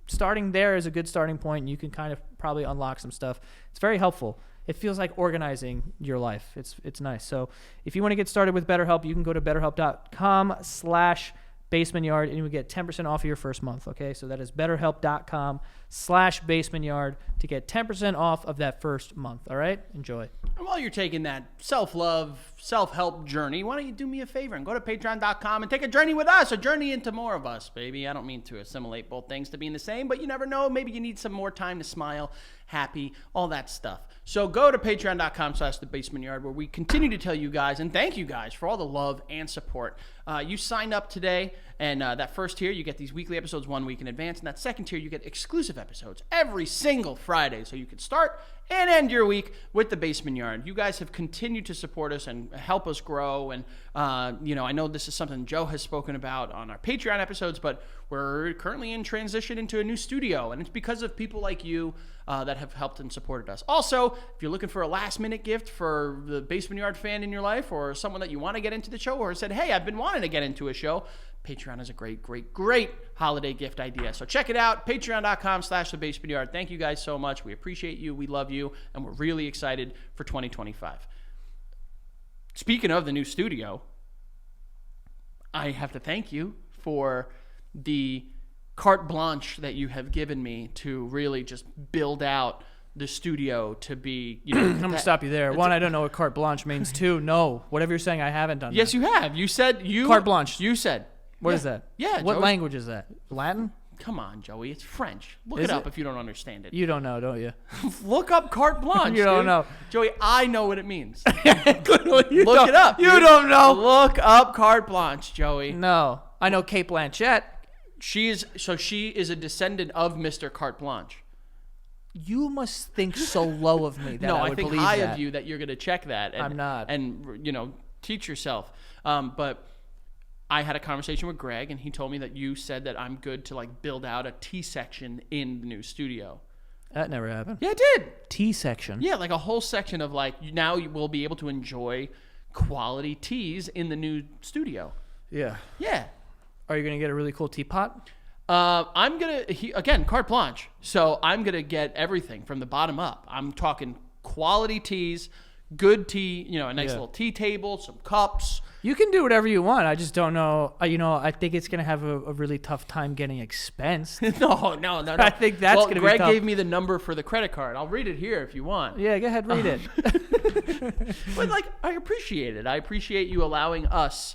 starting there is a good starting point, and you can kind of probably unlock some stuff. It's very helpful. It feels like organizing your life. It's nice. So if you want to get started with BetterHelp, you can go to betterhelp.com/basementyard, and you will get 10% off of your first month. Okay, so that is betterhelp.com/basementyard to get 10% off of that first month. All right, enjoy. And while you're taking that self-love, self-help journey, why don't you do me a favor and go to patreon.com and take a journey with us, a journey into more of us, baby. I don't mean to assimilate both things to being the same, but you never know. Maybe you need some more time to smile, happy, all that stuff. So go to patreon.com/thebasementyard, where we continue to tell you guys and thank you guys for all the love and support. You signed up today, and that first tier, you get these weekly episodes 1 week in advance, and that second tier, you get exclusive episodes every single Friday, so you can start and end your week with the Basement Yard. You guys have continued to support us and help us grow, and I know this is something Joe has spoken about on our Patreon episodes, but we're currently in transition into a new studio, and it's because of people like you that have helped and supported us. Also, if you're looking for a last-minute gift for the Basement Yard fan in your life, or someone that you want to get into the show, or said, hey, I've been wanting to get into a show, Patreon is a great, great, great holiday gift idea. So check it out, patreon.com/thebasementyard. Thank you guys so much. We appreciate you. We love you. And we're really excited for 2025. Speaking of the new studio, I have to thank you for the carte blanche that you have given me to really just build out the studio to be, I'm going to stop you there. One, I don't know what carte blanche means. Two, no. Whatever you're saying, I haven't done Yes, that. you have. You said you... Carte blanche. You said. What is that? Yeah, What Joey. language is that? Latin? Come on, Joey. It's French. Look Is it up it? if you don't understand it. You don't know, don't you? Look up carte blanche, You don't dude. know. Joey, I know what it means. You Look it up. You dude. don't know. Look up carte blanche, Joey. No. I know Kate Blanchett. She is a descendant of Mr. Carte Blanche. You must think so low of me that No, I I would think believe high that. of you that you're going to check that. And, I'm not. And, teach yourself. But I had a conversation with Greg, and he told me that you said that I'm good to, build out a T section in the new studio. That never happened. Yeah, it did. T section. Yeah, a whole section of, now you will be able to enjoy quality teas in the new studio. Yeah. Yeah. Are you going to get a really cool teapot? I'm going to, again, carte blanche. So I'm going to get everything from the bottom up. I'm talking quality teas, good tea, a nice little tea table, some cups, You can do whatever you want. I just don't know. I think it's gonna have a really tough time getting expensed. No. I think that's gonna be Greg tough. gave me the number for the credit card. I'll read it here if you want. Yeah, go ahead, read it. But like, I appreciate it. I appreciate you allowing us,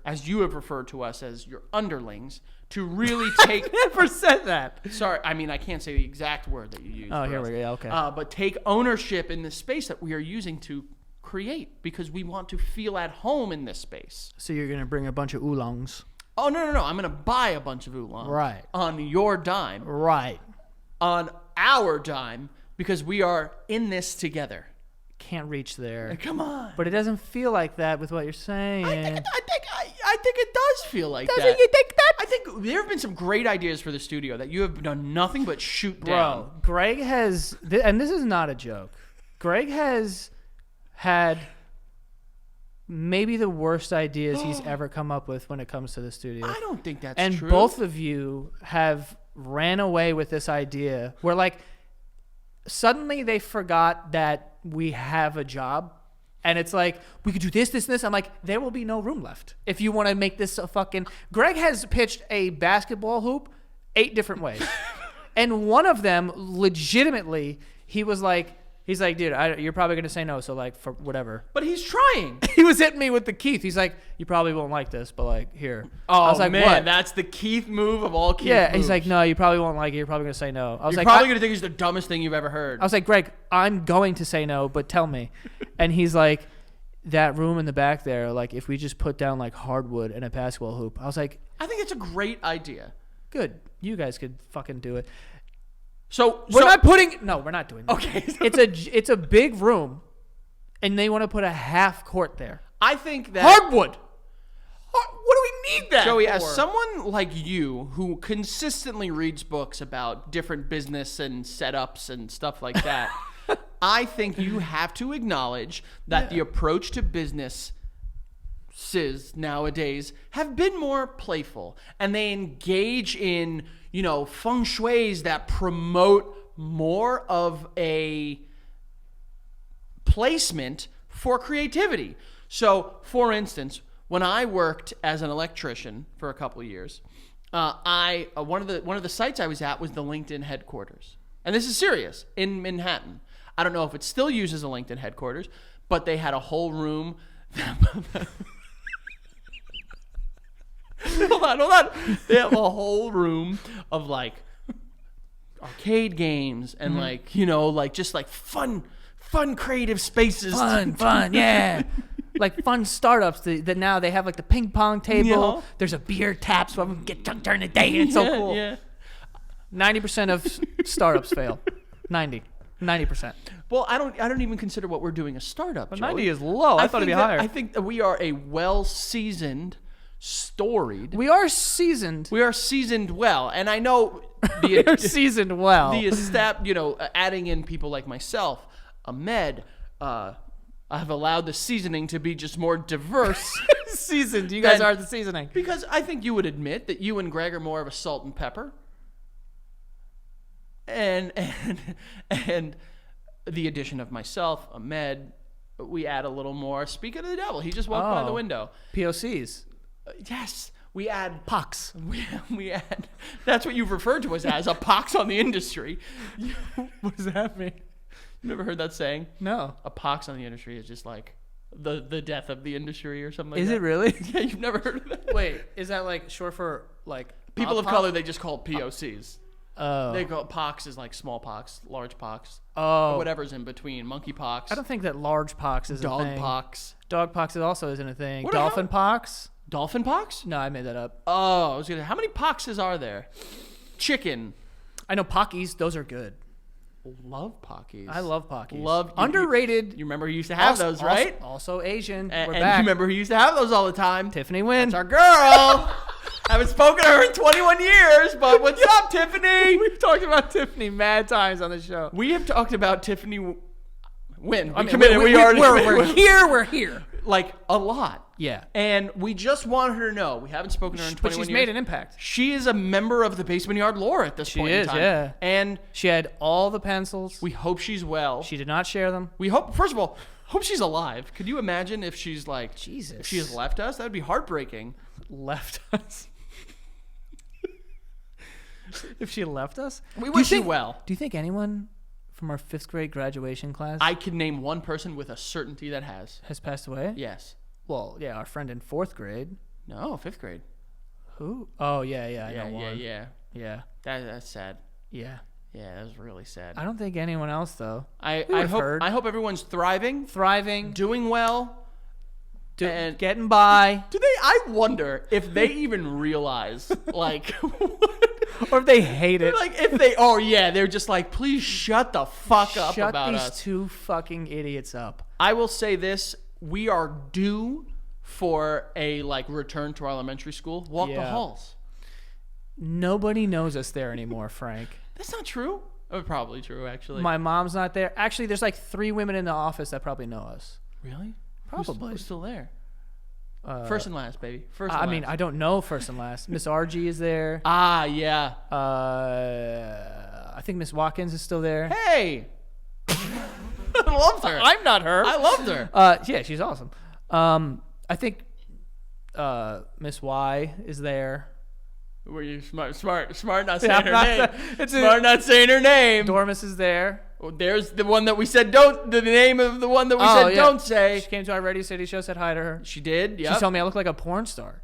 as you have referred to us as your underlings, to really take. Never said that. Sorry, I mean I can't say the exact word that you used. Oh, for here us. we go. Okay. But take ownership in this space that we are using to create, because we want to feel at home in this space. So you're gonna bring a bunch of oolongs. Oh no! I'm gonna buy a bunch of oolong. Right. On your dime. Right. On our dime, because we are in this together. Can't reach there. Come on. But it doesn't feel like that with what you're saying. I think it does feel like that. Doesn't you think that? I think there have been some great ideas for the studio that you have done nothing but shoot down. Bro, Greg has, and this is not a joke. Greg has had maybe the worst ideas he's ever come up with when it comes to the studio. I don't think that's and true. both of you have ran away with this idea where, like, suddenly they forgot that we have a job. And it's like, we could do this, this, and this. I'm like, there will be no room left if you want to make this a fucking... Greg has pitched a basketball hoop 8 different ways. And one of them, legitimately, he's like, dude, you're probably going to say no, so, like, for whatever. But he's trying. He was hitting me with the Keith. He's like, you probably won't like this, but, like, here. Oh, I was like, man, what? that's the Keith move of all Keith Yeah, moves. he's like, no, you probably won't like it. You're probably going to say no. I was You're like, probably going to think it's the dumbest thing you've ever heard. I was like, Greg, I'm going to say no, but tell me. And he's like, that room in the back there, like, if we just put down, like, hardwood and a basketball hoop. I was like, I think it's a great idea. good. You guys could fucking do it. So We're not doing that. Okay. It's a big room, and they want to put a half court there. I think that Hardwood. What do we need that Joey, for? as someone like you who consistently reads books about different business and setups and stuff like that, I think you have to acknowledge that the approach to business nowadays have been more playful, and they engage in, feng shuis that promote more of a placement for creativity. So, for instance, when I worked as an electrician for a couple of years, one of the sites I was at was the LinkedIn headquarters, and this is serious, in Manhattan. I don't know if it still uses a LinkedIn headquarters, but they had a whole room. Hold on. They have a whole room of, like, arcade games and just like fun creative spaces. Fun, yeah. Like fun startups that now they have, like, the ping pong table. Yeah. There's a beer tap so everyone can get drunk during the day. It's so cool. Yeah. 90% of startups fail. 90%. Well, I don't even consider what we're doing a startup. But Joey. 90 is low. I thought it'd be higher. I think that we are a well-seasoned, storied. We are seasoned. We are seasoned well, and I know We are seasoned well. adding in people like myself, Ahmed. I've allowed the seasoning to be just more diverse. Seasoned. You guys Then- are the seasoning. Because I think you would admit that you and Greg are more of a salt and pepper. And the addition of myself, Ahmed, we add a little more. Speak of the devil. He just walked by the window. POCs. Yes, we add Pox. we add. That's what you've referred to us as, a pox on the industry. What does that mean? You never heard that saying? No. A pox on the industry is just like the death of the industry or something like Is that. it really? Yeah, you've never heard of that? Wait, is that like short for like People of pop? color, they just call it POCs. Oh. They call pox is like smallpox, large pox, Oh. or whatever's in between. Monkeypox, I don't think that large pox is a dog thing. pox, Dog pox also isn't a thing. What the Dolphin hell? pox? dolphin pox. No, I made that up. Oh, I was gonna. How many poxes are there? Chicken. I know pockies. Those are good. Love pockies. I love pockies. Love Underrated. You remember who used to have those, right? Also Asian. And We're you back. remember who used to have those all the time? Tiffany Wynn. That's our girl. Haven't spoken to her in 21 years, but what's up, Tiffany? We've talked about Tiffany mad times on the show. We have talked about Tiffany Wynn. I mean, Committed. We already we're committed. here. We're here. Like a lot. Yeah. And we just want her to know. We haven't spoken to her in 21 But years. she's made an impact. She is a member of the Basement Yard lore at this point in time. Yeah. And She had all the pencils. we hope she's well. She did not share them. We hope, first of all, Hope she's alive. Could you imagine if she's like, Jesus. if she has left us? That would be heartbreaking. Left us. If she left us? We wish you well. Do you think anyone from our 5th grade graduation class I can name one person with a certainty that has. passed away? Yes. Well, yeah, our friend in 4th grade. No, 5th grade. Who? Oh, yeah, I know one. Yeah. Yeah. That's sad. Yeah. Yeah, that was really sad. I don't think anyone else, though. I would've hope heard. I hope everyone's thriving, Thriving, doing well. And getting by. do they? I wonder if they even realize, like, Or if they hate it. like if they. Oh yeah, they're just like, please shut the fuck up Shut about these us. 2 fucking idiots up. I will say this: we are due for a like return to our elementary school. Walk the Yeah. halls. Nobody knows us there anymore, Frank. That's not true. Oh, probably true, actually. My mom's not there. Actually, there's like 3 women in the office that probably know us. Really? Probably. Who's still there? First and last, baby. First. And I last. mean, I don't know first and last. Miss RG is there. Ah, yeah. I think Miss Watkins is still there. Hey. I loved her. I'm not her. I loved her. Yeah, she's awesome. I think Miss Y is there. Were you smart not Yeah, saying her name? it's Smart not saying her name. Dormis is there. Oh, there's the one that we said don't. The name of the one that we said yeah. don't say. She came to our Radio City show, said hi to her. She did. She Yeah. told me I look like a porn star.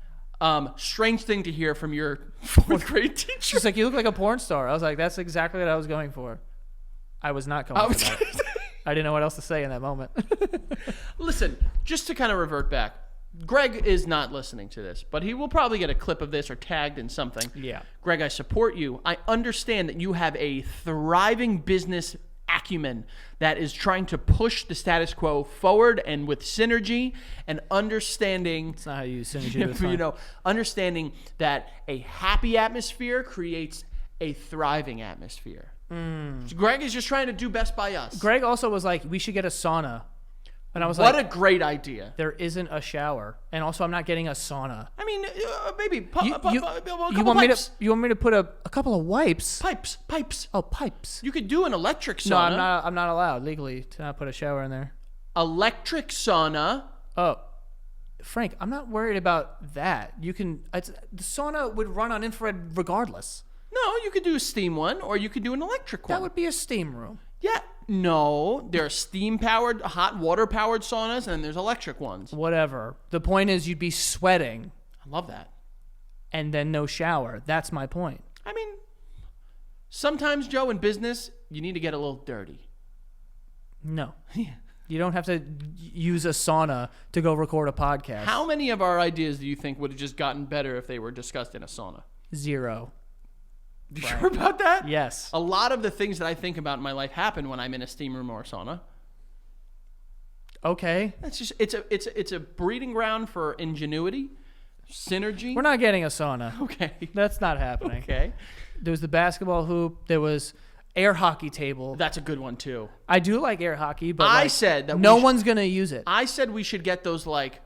Strange thing to hear from your 4th grade teacher. She's like, you look like a porn star. I was like, that's exactly what I was going for. I was not going for that. I didn't know what else to say in that moment. Listen, just to kind of revert back, Greg is not listening to this, but he will probably get a clip of this or tagged in something. Yeah. Greg, I support you. I understand that you have a thriving business acumen that is trying to push the status quo forward and with synergy and understanding. It's not how you use synergy. But it's You fine. know, understanding that a happy atmosphere creates a thriving atmosphere. So Greg is just trying to do best by us. Greg also was like, we should get a sauna. And I was What like, a great idea. there isn't a shower. And also, I'm not getting a sauna. I mean, maybe You want me to put a couple of wipes? pipes. Oh, pipes. You could do an electric sauna. No, I'm not allowed legally to not put a shower in there. Electric sauna. Oh, Frank, I'm not worried about that. The sauna would run on infrared regardless. No, you could do a steam one, or you could do an electric one. That would be a steam room. Yeah. No, there are steam-powered, hot water-powered saunas, and then there's electric ones. Whatever. The point is, you'd be sweating I love that. and then no shower. That's my point. I mean, sometimes, Joe, in business, you need to get a little dirty. No. Yeah. You don't have to use a sauna to go record a podcast. How many of our ideas do you think would have just gotten better if they were discussed in a sauna? 0. You sure about that? Yes. A lot of the things that I think about in my life happen when I'm in a steam room or a sauna. Okay. That's just it's a breeding ground for ingenuity, synergy. We're not getting a sauna. Okay. That's not happening. Okay. There was the basketball hoop. There was air hockey table. That's a good one too. I do like air hockey, but I said that no one's going to use it. I said we should get those like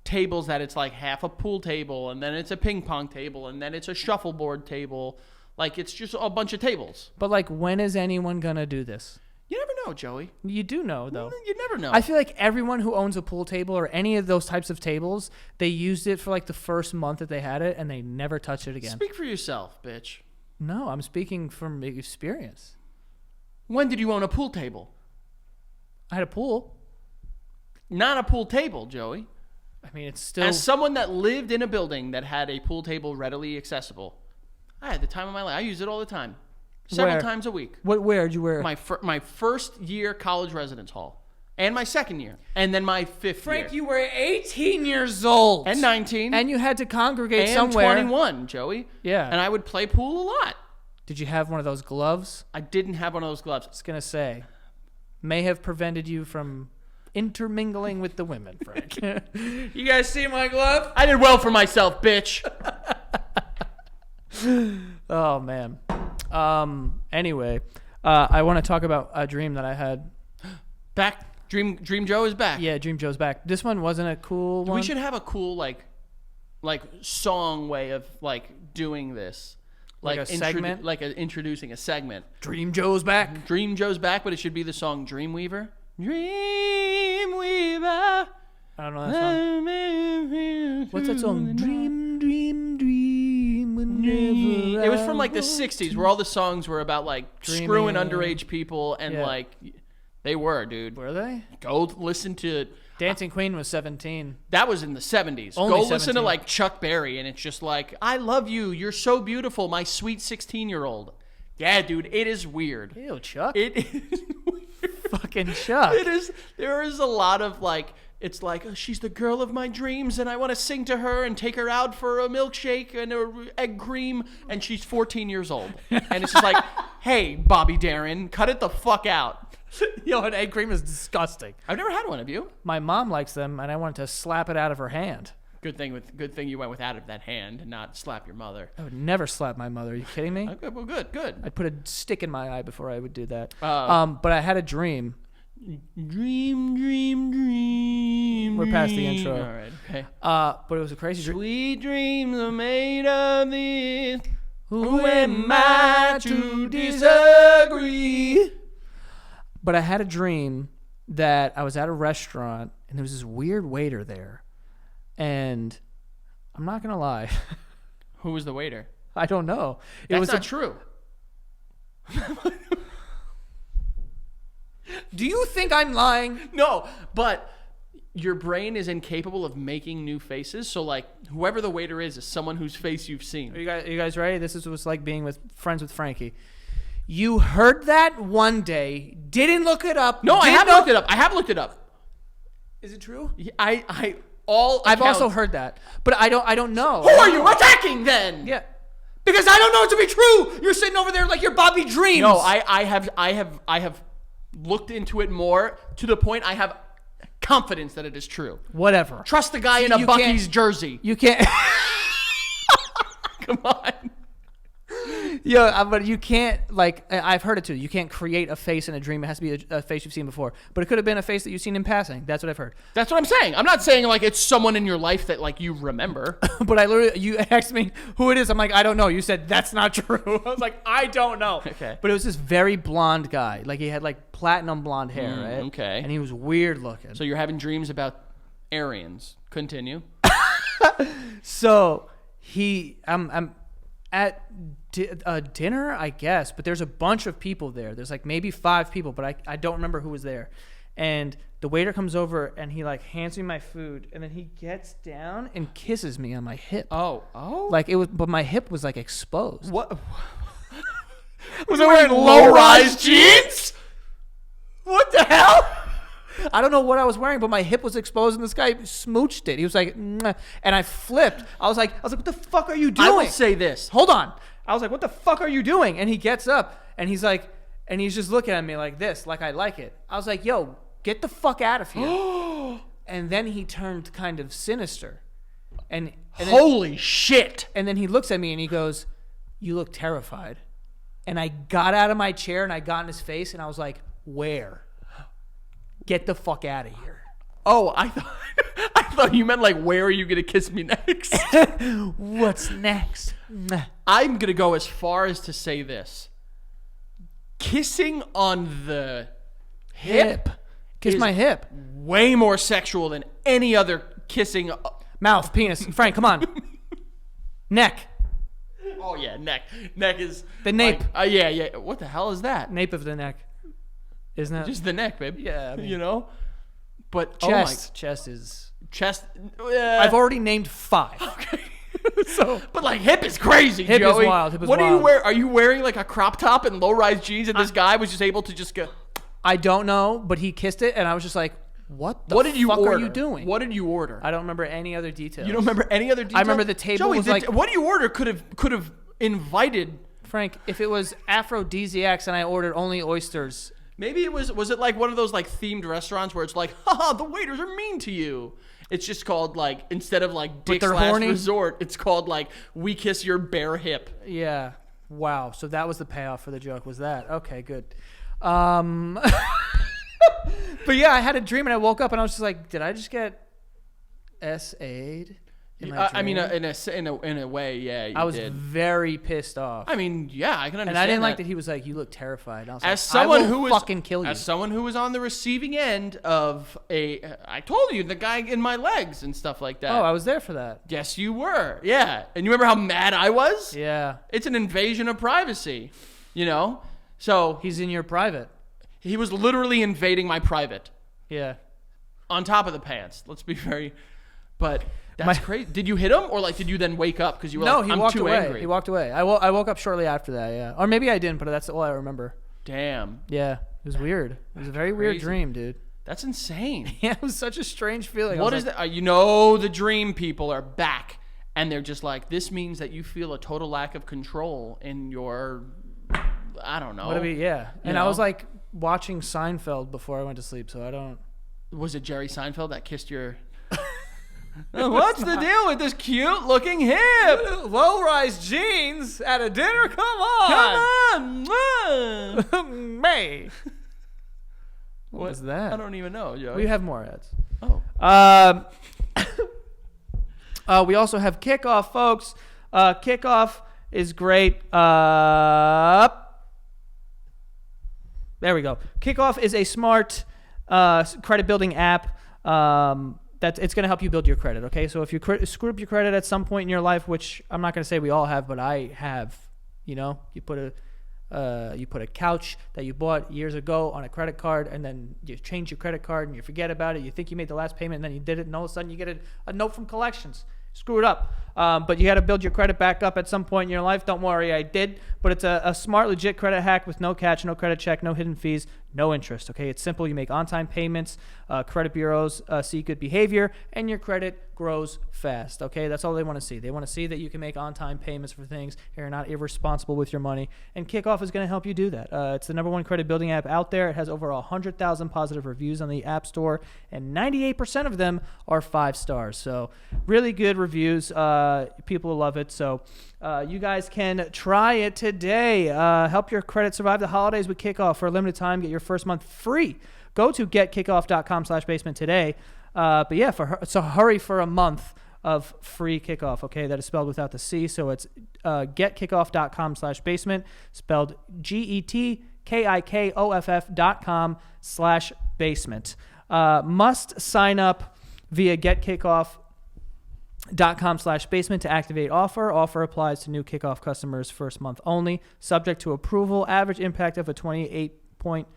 tables that it's like half a pool table and then it's a ping pong table and then it's a shuffleboard table. Like it's just a bunch of tables. But like, when is anyone going to do this? You never know, Joey. You do know, though. You never know. I feel like everyone who owns a pool table or any of those types of tables, they used it for like the first month that they had it and they never touched it again. Speak for yourself, bitch. No, I'm speaking from experience. When did you own a pool table? I had a pool. Not a pool table, Joey. I mean, it's still... As someone that lived in a building that had a pool table readily accessible, I had the time of my life. I use it all the time. Several Where? times a week. Where'd you wear? My first year college residence hall. And my second year. And then my fifth Frank, year. you were 18 years old. And 19. And you had to congregate and somewhere. 21, Joey. Yeah. And I would play pool a lot. Did you have one of those gloves? I didn't have one of those gloves. I was going to say, may have prevented you from intermingling with the women, Frank. You guys see my glove? I did well for myself, bitch. Oh, man. Anyway, I want to talk about a dream that I had. Back. Dream Joe is back. Yeah, Dream Joe's back. This one wasn't a cool one. We should have a cool like song way of like doing this. Like a segment? Like introducing a segment. Dream Joe's back. Dream Joe's back, but it should be the song Dreamweaver. Dreamweaver. I don't know that song. What's that song? Dream, dream, dream. Whenever It was from like the I want 60s where all the songs were about like Dreaming. screwing underage people and Yeah. like they were, dude. Were they? Go listen to Dancing Queen was 17. that was in the 70s. Only Go listen to 17. like Chuck Berry and it's just like, I love you. You're so beautiful, my sweet 16-year-old. Yeah, dude, it is weird. Ew, Chuck. It is weird. Fucking Chuck. It is. There is a lot of like. It's like, oh, she's the girl of my dreams, and I want to sing to her and take her out for a milkshake and a egg cream, and she's 14 years old, and it's just like, hey, Bobby Darin, cut it the fuck out. Yo, an egg cream is disgusting. I've never had one. Have you? My mom likes them, and I wanted to slap it out of her hand. Good thing you went with out of that hand and not slap your mother. I would never slap my mother. Are you kidding me? Okay, well, good. I'd put a stick in my eye before I would do that. Uh, But I had a dream. Dream, dream, dream. We're past the intro. All right. Okay. But it was a crazy dream. Sweet dreams are made of this. Who am I to disagree? But I had a dream that I was at a restaurant and there was this weird waiter there. And I'm not going to lie. Who was the waiter? I don't know. That's was not true. Do you think I'm lying? No, but your brain is incapable of making new faces. So, like, whoever the waiter is someone whose face you've Are seen. you guys ready? This is what's like being with friends with Frankie. You heard that one day, didn't look it up. No, I didn't have know- looked it up. I have looked it up. Is it true? I've I've also heard that, but I don't know. Who are you attacking then? Yeah, because I don't know it to be true. You're sitting over there like you're Bobby Dreams. No, I have looked into it more to the point I have confidence that it is true. Whatever. Trust the guy in a You Bucky's can't- jersey. You can't. Come on. Yeah, but you can't, like, I've heard it too. You can't create a face in a dream. It has to be a face you've seen before. But it could have been a face that you've seen in passing. That's what I've heard. That's what I'm saying. I'm not saying like it's someone in your life that like you remember. But I literally, you asked me who it is. I'm like, I don't know. You said, that's not true. I was like, I don't know. Okay. But it was this very blonde guy. Like, he had, like, platinum blonde hair, right? okay. And he was weird looking. So you're having dreams about Aryans. Continue. So I'm at dinner, I guess, but there's a bunch of people there. There's like maybe 5 people, but I don't remember who was there. And the waiter comes over and he like hands me my food, and then he gets down and kisses me on my hip. Oh. Like it was, but my hip was like exposed. What? Was I wearing low-rise jeans? What the hell? I don't know what I was wearing, but my hip was exposed, and this guy smooched it. He was like, "Mwah," and I flipped. I was like, what the fuck are you doing? I will say this. Hold on. I was like, what the fuck are you doing? And he gets up, and he's like, and he's just looking at me like this, like I like it. I was like, yo, get the fuck out of here. And then he turned kind of sinister. And then, Holy shit. and then he looks at me and he goes, you look terrified. And I got out of my chair and I got in his face and I was like, where? Get the fuck out of here. Oh, I thought you meant like, where are you gonna kiss me next? What's next? I'm gonna go as far as to say this: kissing on the hip Kiss is my hip. way more sexual than any other kissing. Mouth, penis. Frank, come on. Neck. Oh yeah, neck. Neck is The nape. Like, yeah. What the hell is that? Nape of the neck. Isn't that? Just the neck, babe. Yeah, I mean- you know. But chest. Chest is. chest. I've already named 5. Okay. So, but like hip is crazy. Hip is Joey. wild, hip is what do you wild. wear? Are you wearing like a crop top and low-rise jeans, and this guy was just able to just go? I don't know, but he kissed it, and I was just like, what the What did you fuck order? are you doing? What did you order? I don't remember any other details. You don't remember any other details? I remember the table Joey, was like- what you order could have invited. Frank, if it was aphrodisiacs and I ordered only oysters, Maybe it was it like one of those like themed restaurants where it's like, haha, the waiters are mean to you. It's just called like, instead of like Dick's they're Last horny? Resort, it's called like We Kiss Your Bare Hip. yeah. Wow. So that was the payoff for the joke, was that? Okay, good. But yeah, I had a dream and I woke up and I was just like, did I just get SA'd? in my I mean, dream. in a way, yeah. You I was did. very pissed off. I mean, yeah, I can understand. and I didn't that. like that he was like, "You look terrified." I was As like, someone I will who was fucking kill you. As someone who was on the receiving end of I told you the guy in my legs and stuff like that. Oh, I was there for that. Yes, you were. Yeah, and you remember how mad I was? Yeah. It's an invasion of privacy, you know. So He's in your private. he was literally invading my private. Yeah. On top of the pants. Let's be very. But that's crazy. Did you hit him, or like did you then wake up because you were No, like, he I'm walked too away. angry? He walked away. I woke up shortly after that. Yeah. Or maybe I didn't, but that's all I remember. Damn, Yeah. It was weird. It was a very weird crazy. dream, dude. that's insane. Yeah. It was such a strange feeling. What is that? You know, the dream people are back, and they're just like, this means that you feel a total lack of control in your. I don't know. Yeah. And know? I was like watching Seinfeld before I went to sleep, so I don't. Was it Jerry Seinfeld that kissed your? What's the deal with this cute-looking hip? Low-rise jeans at a dinner? Come Come on! on. May. What was that? I don't even know, Joe. We have more ads. Oh. We also have Kickoff, folks. Kickoff is great. There we go. Kickoff is a smart credit building app. It's going to help you build your credit. Okay, so if you screw up your credit at some point in your life, which I'm not going to say we all have, but I have. You know, you put a couch that you bought years ago on a credit card, and then you change your credit card and you forget about it. You think you made the last payment, and then you did it, and all of a sudden you get a note from collections. Screw it up. But you got to build your credit back up at some point in your life. Don't worry, I did. But it's a smart, legit credit hack with no catch, no credit check, no hidden fees, no interest. Okay, it's simple. You make on-time payments. Credit bureaus see good behavior, and your credit grows fast. Okay, that's all they want to see. They want to see that you can make on-time payments for things. You're not irresponsible with your money. And Kickoff is going to help you do that. It's the #1 credit building app out there. It has over 100,000 positive reviews on the App Store, and 98% of them are 5 stars. So really good reviews. People love it. So you guys can try it today. Help your credit survive the holidays with Kickoff. For a limited time, get your first month free. Go to getkickoff.com/basement today. But yeah, so hurry for a month of free Kickoff. Okay, that is spelled without the C. So it's getkickoff.com/basement, spelled getkickoff.com/basement. Must sign up via getkickoff.com/basement to activate offer. Offer applies to new Kickoff customers first month only, subject to approval. Average impact of a 28-point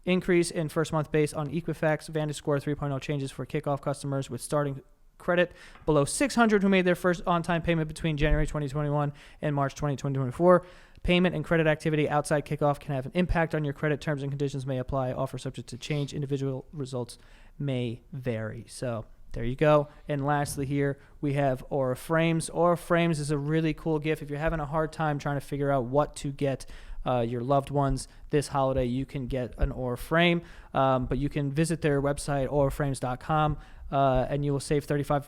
increase in first month base on Equifax VantageScore 3.0 changes for Kickoff customers with starting credit below 600 who made their first on-time payment between January 2021 and March 2024. Payment and credit activity outside Kickoff can have an impact on your credit. Terms and conditions may apply. Offer subject to change. Individual results may vary. So there you go. And lastly here, we have Aura Frames. Aura Frames is a really cool gift. If you're having a hard time trying to figure out what to get your loved ones this holiday, you can get an Aura Frame. But you can visit their website, auraframes.com, and you will save $35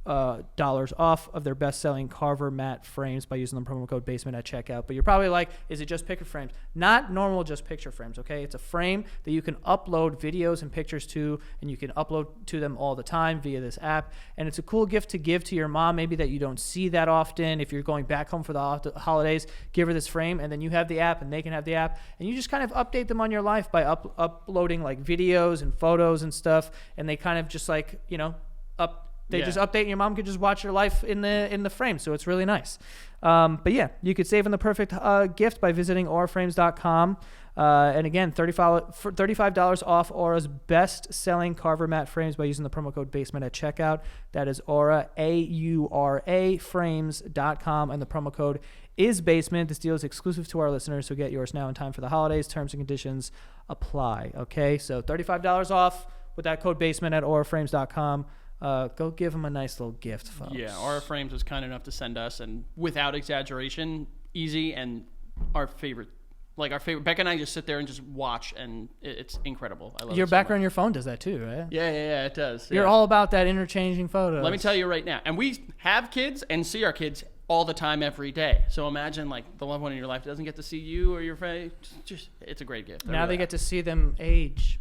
off of their best-selling Carver matte frames by using the promo code BASEMENT at checkout. But you're probably like, is it just picture frames? Not normal just picture frames, okay? It's a frame that you can upload videos and pictures to, and you can upload to them all the time via this app. And it's a cool gift to give to your mom, maybe that you don't see that often. If you're going back home for the holidays, give her this frame, and then you have the app, and they can have the app, and you just kind of update them on your life by uploading like videos and photos and stuff, and they kind of just like, you know, just update, and your mom could just watch your life in the frame. So it's really nice. But yeah, you could save on the perfect gift by visiting auraframes.com. And again, $35 off Aura's best-selling Carver matte frames by using the promo code BASEMENT at checkout. That is Aura, AURA, frames.com, and the promo code is BASEMENT. This deal is exclusive to our listeners, so get yours now in time for the holidays. Terms and conditions apply. Okay, so $35 off with that code BASEMENT at auraframes.com. Go give them a nice little gift, folks. Yeah, Aura Frames was kind enough to send us, and without exaggeration, easy and our favorite. Becca and I just sit there and just watch, and it's incredible. I love your it so background, much. your phone does that too, right? Yeah, it does. You're all about that interchanging photos. Let me tell you right now, and we have kids and see our kids all the time, every day. So imagine like the loved one in your life doesn't get to see you or your friend. Just it's a great gift. Now they get to see them age.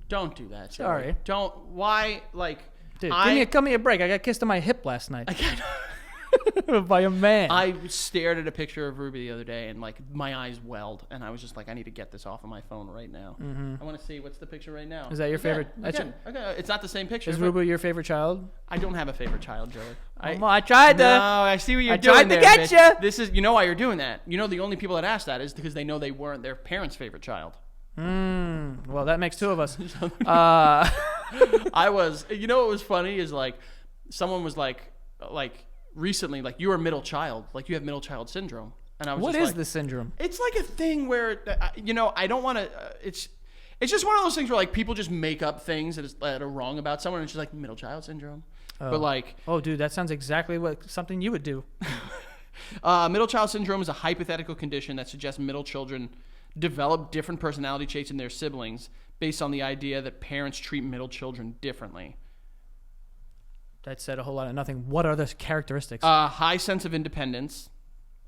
Don't do that. Joey. Sorry. Don't. Why? Like, Dude, give me a break. I got kissed on my hip last night by a man. I stared at a picture of Ruby the other day, and like my eyes welled, and I was just like, I need to get this off of my phone right now. I want to see what's the picture right now. Is that your favorite? Okay, it's not the same picture. Is Ruby your favorite child? I don't have a favorite child, Joey. I tried to. No, I see what you're doing. I tried to get you. This is, you know why you're doing that. You know, the only people that ask that is because they know they weren't their parents' favorite child. Well, that makes two of us. I was, you know what was funny is like, someone was like recently, like, you are a middle child, like you have middle child syndrome. And I was What just is like, this syndrome? It's like a thing where, you know, I don't want to, it's just one of those things where like people just make up things that are wrong about someone, and it's just like middle child syndrome. But like, oh dude, that sounds exactly what something you would do. middle child syndrome is a hypothetical condition that suggests middle children develop different personality traits in their siblings based on the idea that parents treat middle children differently. That said a whole lot of nothing. What are the characteristics? High sense of independence.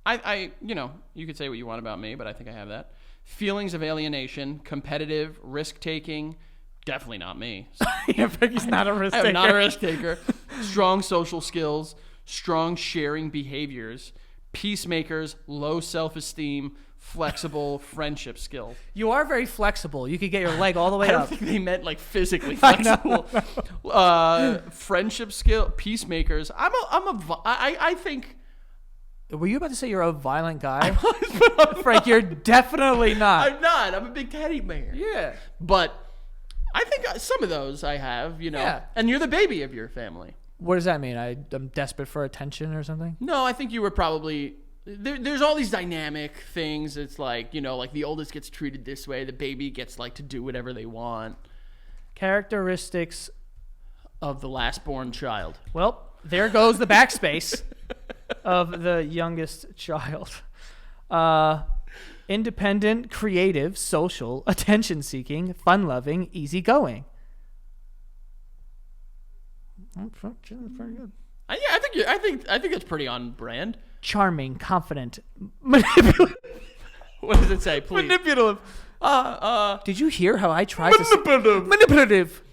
I, you know, you could say what you want about me, but I think I have that. Feelings of alienation, competitive, risk-taking. Definitely not me. Yeah, Becky's not a risk taker. I'm not a risk taker. Strong social skills, strong sharing behaviors, peacemakers, low self-esteem, flexible friendship skills. You are very flexible. You could get your leg all the way I don't up. think they meant like physically flexible. Friendship skill, peacemakers. I think. Were you about to say you're a violent guy? Frank, you're definitely not. I'm not. I'm a big teddy bear. Yeah. But I think some of those I have, you know. Yeah. And you're the baby of your family. What does that mean? I'm desperate for attention or something? No, I think you were probably... There's all these dynamic things. It's like, you know, like the oldest gets treated this way. The baby gets like to do whatever they want. Characteristics of the last born child. Well, there goes the backspace of the youngest child. Independent, creative, social, attention-seeking, fun-loving, easygoing. Pretty good. Yeah, I think it's pretty on brand. Charming, confident, manipulative. What does it say, please? Manipulative. Did you hear how I tried to say manipulative?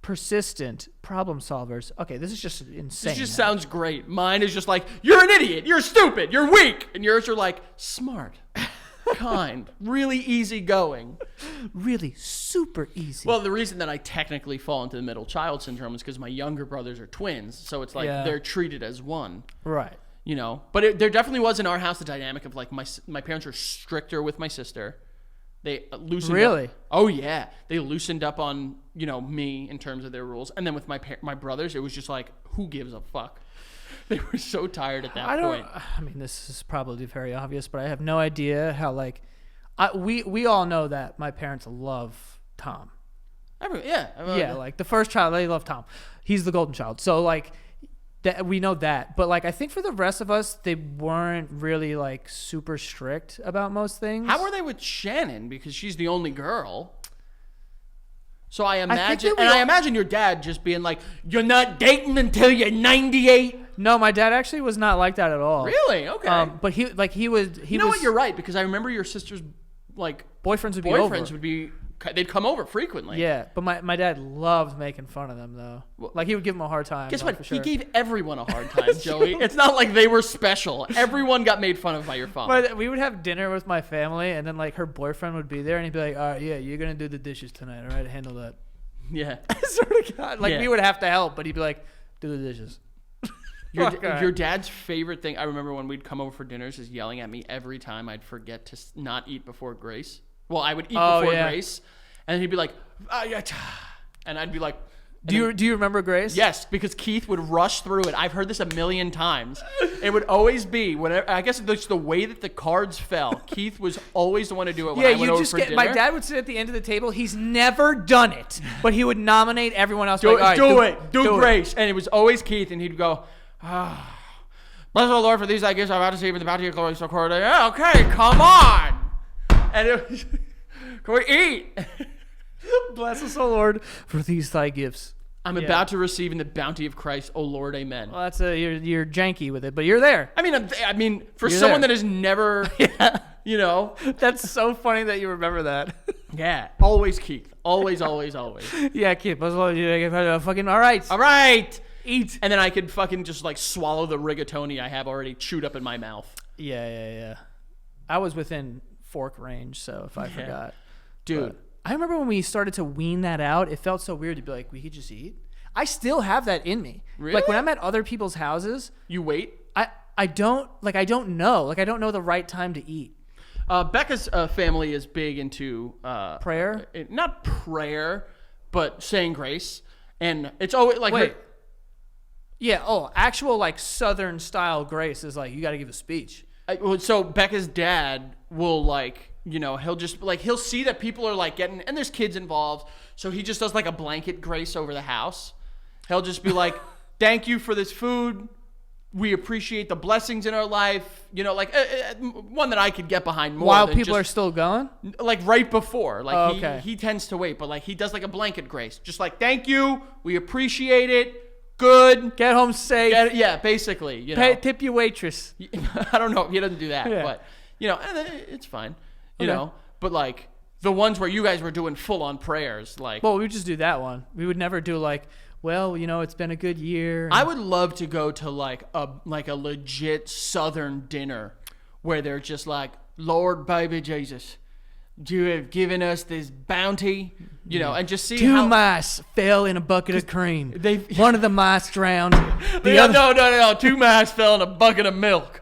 Persistent, problem solvers. Okay, this is just insane. This just sounds great. Mine is just like, you're an idiot, you're stupid, you're weak. And yours are like, smart, kind, really easygoing. Really super easy. Well, the reason that I technically fall into the middle child syndrome is because my younger brothers are twins. So it's like they're treated as one. Right. You know, but there definitely was in our house the dynamic of like my parents were stricter with my sister. They loosened Really? up. Oh yeah, they loosened up on, you know, me in terms of their rules, and then with my brothers, it was just like, who gives a fuck? They were so tired at that point. I mean, this is probably very obvious, but I have no idea how like, we all know that my parents love Tom. Yeah, like the first child, they love Tom. He's the golden child. So like, that we know that, but like I think for the rest of us, they weren't really like super strict about most things. How were they with Shannon? Because she's the only girl. So I imagine, I imagine your dad just being like, "You're not dating until you're 98." No, my dad actually was not like that at all. Really? Okay. But he was. You know what? You're right, because I remember your sister's like boyfriends would be they'd come over frequently. Yeah, but my dad loved making fun of them though. Like he would give them a hard time. Guess what? Sure. He gave everyone a hard time, Joey. It's not like they were special. Everyone got made fun of by your father. But we would have dinner with my family, and then like her boyfriend would be there, and he'd be like, "All right, yeah, you're gonna do the dishes tonight. All right, handle that." Yeah. I swear to God, like Yeah. we would have to help, but he'd be like, "Do the dishes." Your dad's favorite thing, I remember when we'd come over for dinners, is yelling at me every time I'd forget to not eat before Grace. Well, I would eat before Grace, and he'd be like, and I'd be like, Do you remember Grace? yes, because Keith would rush through it. I've heard this a million times. It would always be whenever. I guess it's the way that the cards fell. Keith was always the one to do it when I went over for dinner. My dad would sit at the end of the table. He's never done it, but he would nominate everyone else. Do like, do Grace, and it was always Keith, and he'd go, bless the Lord for these I gifts I'm about to see for the bounty of glory so quarter. Yeah, okay, come on. And it was, can we eat? Bless us, O Lord, for these thy gifts. I'm about to receive in the bounty of Christ, O Lord, amen. Well, that's you're janky with it, but you're there. I mean, for You're someone there. that has never, you know. That's so funny that you remember that. Yeah, always Keith. Always, always, always. Yeah, Keith. Fucking all right. All right. Eat. And then I could fucking just like swallow the rigatoni I have already chewed up in my mouth. Yeah. I was within fork range, so if I forgot. Dude. But I remember when we started to wean that out, it felt so weird to be like, we could just eat. I still have that in me. Really? Like when I'm at other people's houses, You wait? I don't know. Like I don't know the right time to eat. Becca's family is big into Prayer? Not prayer, but saying grace. And it's always like Wait. Yeah, actual like Southern style grace is like you got to give a speech. So Becca's dad will like, he'll just like, he'll see that people are like getting, and there's kids involved. So he just does like a blanket grace over the house. He'll just be like, thank you for this food. We appreciate the blessings in our life. One that I could get behind more. While than people are still going? like right before. Like okay. he tends to wait, but like he does like a blanket grace. Just like, thank you. We appreciate it. Good. Get home safe. Yeah, basically. Tip your waitress. I don't know. He doesn't do that, Yeah. but it's fine. You Okay. know, but like the ones where you guys were doing full on prayers, like Well, we would just do that one. We would never do like, well, it's been a good year. I would love to go to like a legit Southern dinner where they're just like, Lord, baby Jesus, you have given us this bounty, and just see Two how mice fell in a bucket of cream. they- One of the mice drowned. The Yeah, other, no. 2 mice fell in a bucket of milk.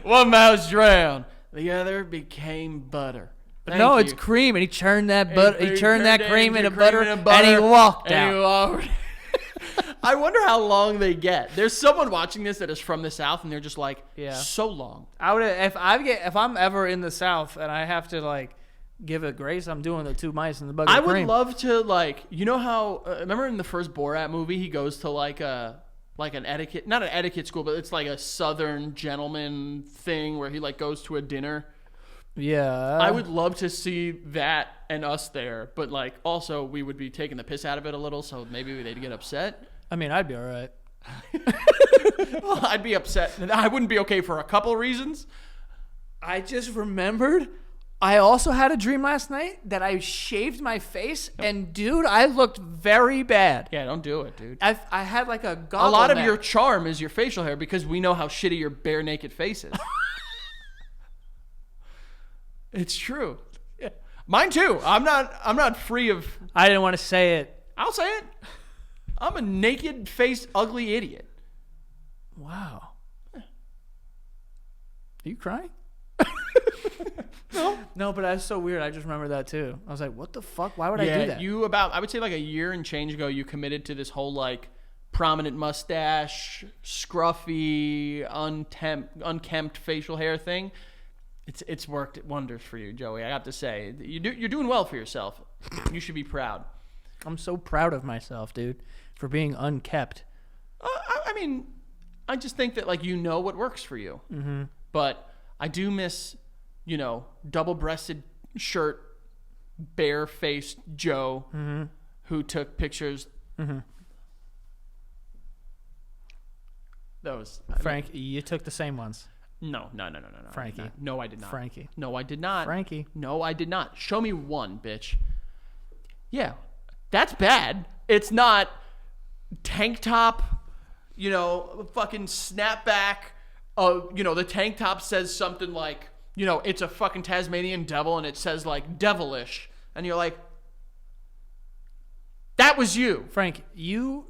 1 mouse drowned. The other became butter. Thank no, you. it's cream, and he churned that butter. He turned that cream into butter, and and he walked and he out. walked. I wonder how long they get. There's someone watching this that is from the South, and they're just like, Yeah. so long. I would if I'm ever in the South and I have to like give a grace, I'm doing the 2 mice in the bucket I of would cream. love to like, how? Remember in the first Borat movie, he goes to like an etiquette, not an etiquette school, but it's like a Southern gentleman thing where he like goes to a dinner. Yeah. I would love to see that and us there, but like also we would be taking the piss out of it a little, so maybe they'd get upset. I mean, I'd be all right. Well, I'd be upset. I wouldn't be okay for a couple reasons. I just remembered I also had a dream last night that I shaved my face, and dude, I looked very bad. Yeah, don't do it, dude. I had like a A goggle lot of neck. your charm is your facial hair because we know how shitty your bare naked face is. It's true. Yeah. Mine too. I'm not free of. I didn't want to say it. I'll say it. I'm a naked faced ugly idiot. Wow. Are you crying? No, but that's so weird. I just remember that too. I was like, what the fuck? Why would I do that? I would say like a year and change ago, you committed to this whole like prominent mustache, scruffy, unkempt facial hair thing. It's worked wonders for you, Joey. I have to say, you're doing well for yourself. You should be proud. I'm so proud of myself, dude, for being unkept. I mean, I just think that like what works for you. Mm-hmm. But I do miss, double-breasted shirt, bare-faced Joe, who took pictures. Mm-hmm. Those Frank, you took the same ones. No. Frankie. No, I did not. Frankie. No, I did not. Frankie. No, I did not. Show me one, bitch. Yeah, that's bad. It's not tank top, fucking snapback. The tank top says something like, it's a fucking Tasmanian devil, and it says like devilish, and you're like, that was you. Frank, you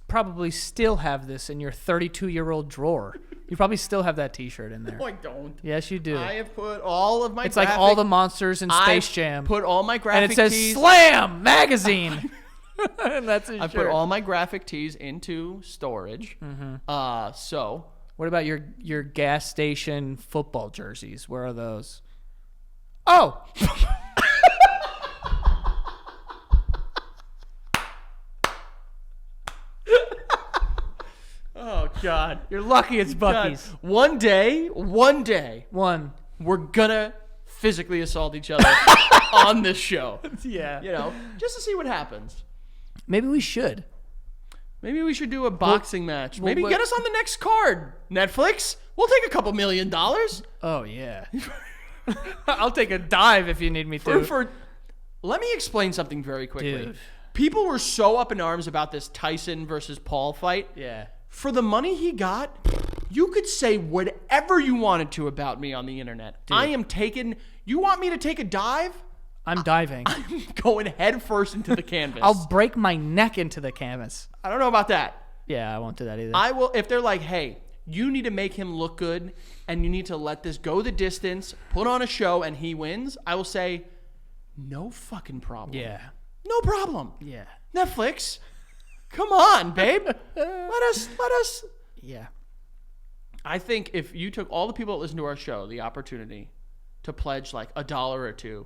probably still have this in your 32-year-old drawer. You probably still have that T-shirt in there. No, I don't. Yes, you do. I have put all of my. It's like all the monsters in Space Jam. Put all my graphic and it says tees. Slam Magazine. And that's his I shirt. put all my graphic tees into storage. Mm-hmm. So. What about your gas station football jerseys? Where are those? Oh. Oh God. You're lucky it's Bucky's. God. One day, One. we're gonna physically assault each other on this show. Yeah. Just to see what happens. Maybe we should. Maybe we should do a boxing match. Maybe well, get us on the next card. Netflix. We'll take a couple $1 million. Oh, yeah. I'll take a dive if you need me to. For Let me explain something very quickly. Dude. People were so up in arms about this Tyson versus Paul fight. Yeah. For the money he got, you could say whatever you wanted to about me on the internet. Dude. I am taking... You want me to take a dive? I'm diving. I'm going head first into the canvas. I'll break my neck into the canvas. I don't know about that. Yeah, I won't do that either. I will... If they're like, hey, you need to make him look good and you need to let this go the distance, put on a show, and he wins, I will say, no fucking problem. Yeah. No problem. Yeah. Netflix, come on, babe. Let us. Yeah. I think if you took all the people that listen to our show the opportunity to pledge like $1 or $2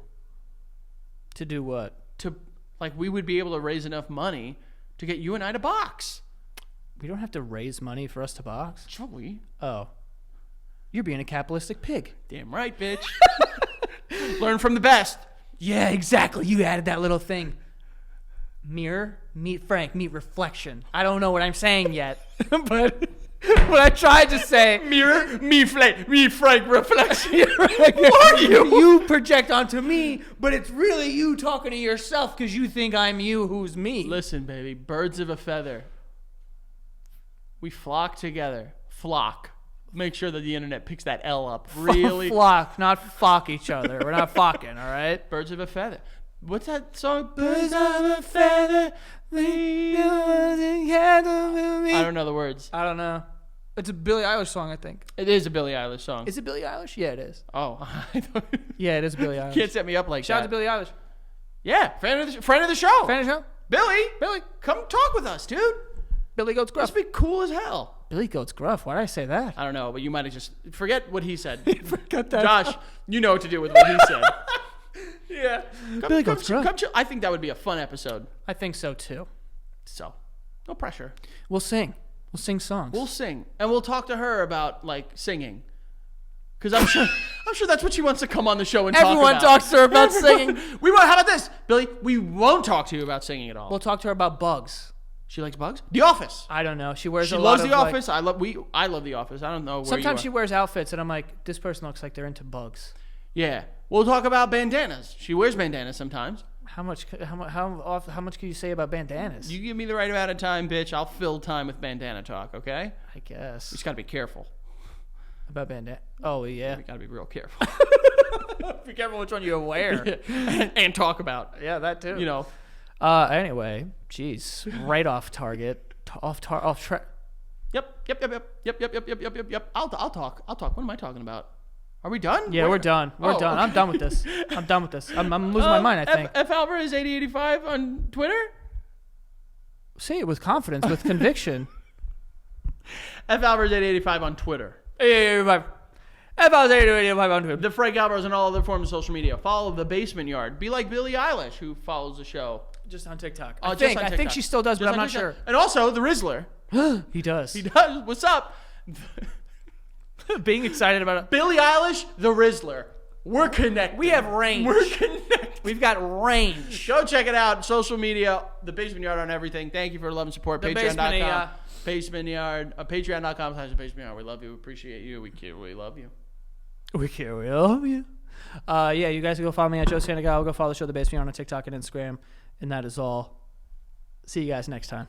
To do what? to like we would be able to raise enough money to get you and I to box. We don't have to raise money for us to box. Shall we? Oh. You're being a capitalistic pig. Damn right, bitch. Learn from the best. Yeah, exactly. You added that little thing. Mirror, meet Frank, meet reflection. I don't know what I'm saying yet, but what I tried to say. Mirror, me Frank, reflection. Who are you? You project onto me, but it's really you talking to yourself because you think I'm you who's me. Listen, baby, birds of a feather. We flock together. Flock. Make sure that the internet picks that L up. Really. Flock, not fuck each other. We're not fucking, all right? Birds of a feather. What's that song? Birds of a feather. I don't know the words. I don't know. It's a Billie Eilish song, I think. It is a Billie Eilish song. Is it Billie Eilish? Yeah, it is. Oh, I thought Yeah, it is Billie Eilish. can't set me up like Shout out that. to Billie Eilish. Yeah, friend of the show. Fan of the show? Billy, come talk with us, dude. Billy Goat's Must gruff. be cool as hell. Billy Goat's gruff. Why did I say that? I don't know, but you might have just forget what he said. Forgot that. Josh, you know what to do with what he said. Yeah. Come, Billy come, Goat's gruff. come chill. I think that would be a fun episode. I think so too. So, no pressure. We'll sing. We'll sing songs. We'll sing, and we'll talk to her about like singing, because I'm sure that's what she wants to come on the show and Everyone talk about. talks to her about singing. We won't. How about this, Billy? We won't talk to you about singing at all. We'll talk to her about bugs. She likes bugs. The Office. I don't know. She wears She a loves lot The of, like- Office. I love The Office. I don't know where Sometimes she you are. wears outfits, and I'm like, this person looks like they're into bugs. Yeah. We'll talk about bandanas. She wears bandanas sometimes. How much can you say about bandanas? You give me the right amount of time, bitch. I'll fill time with bandana talk. Okay. I guess. You just gotta be careful. About bandana. Oh, yeah. You gotta be real careful. Be careful which one you wear. and talk about. Yeah, that too. You know. Anyway, jeez. Right off target. Off track. Yep. I'll talk. What am I talking about? Are we done? Yeah, we're done. We're done. okay. I'm done with this. I'm losing my mind, I think. F Alvarez 8085 on Twitter. Say it with confidence, with conviction. F Alvarez 8085 on Twitter. Hey, F I was 85 on Twitter. The Frank Alvarez on all other forms of social media. Follow the Basement Yard. Be like Billie Eilish, who follows the show. Just on TikTok. Oh, I just think. on I think TikTok. she still does, Just but I'm on not TikTok. sure. And also the Rizzler. He does. He does. What's up? Being excited about it. Billie Eilish, the Rizzler. We're connected. We have range. We're connected. We've got range. Go check it out. Social media, The Basement Yard on everything. Thank you for the love and support. The Patreon.com. Basement, Basement Yard. Patreon.com/The Basement Yard. We love you. We appreciate you. We love you. We love you. Yeah, you guys can go follow me at Joe Santagal. Go follow the show The Basement Yard on TikTok and Instagram. And that is all. See you guys next time.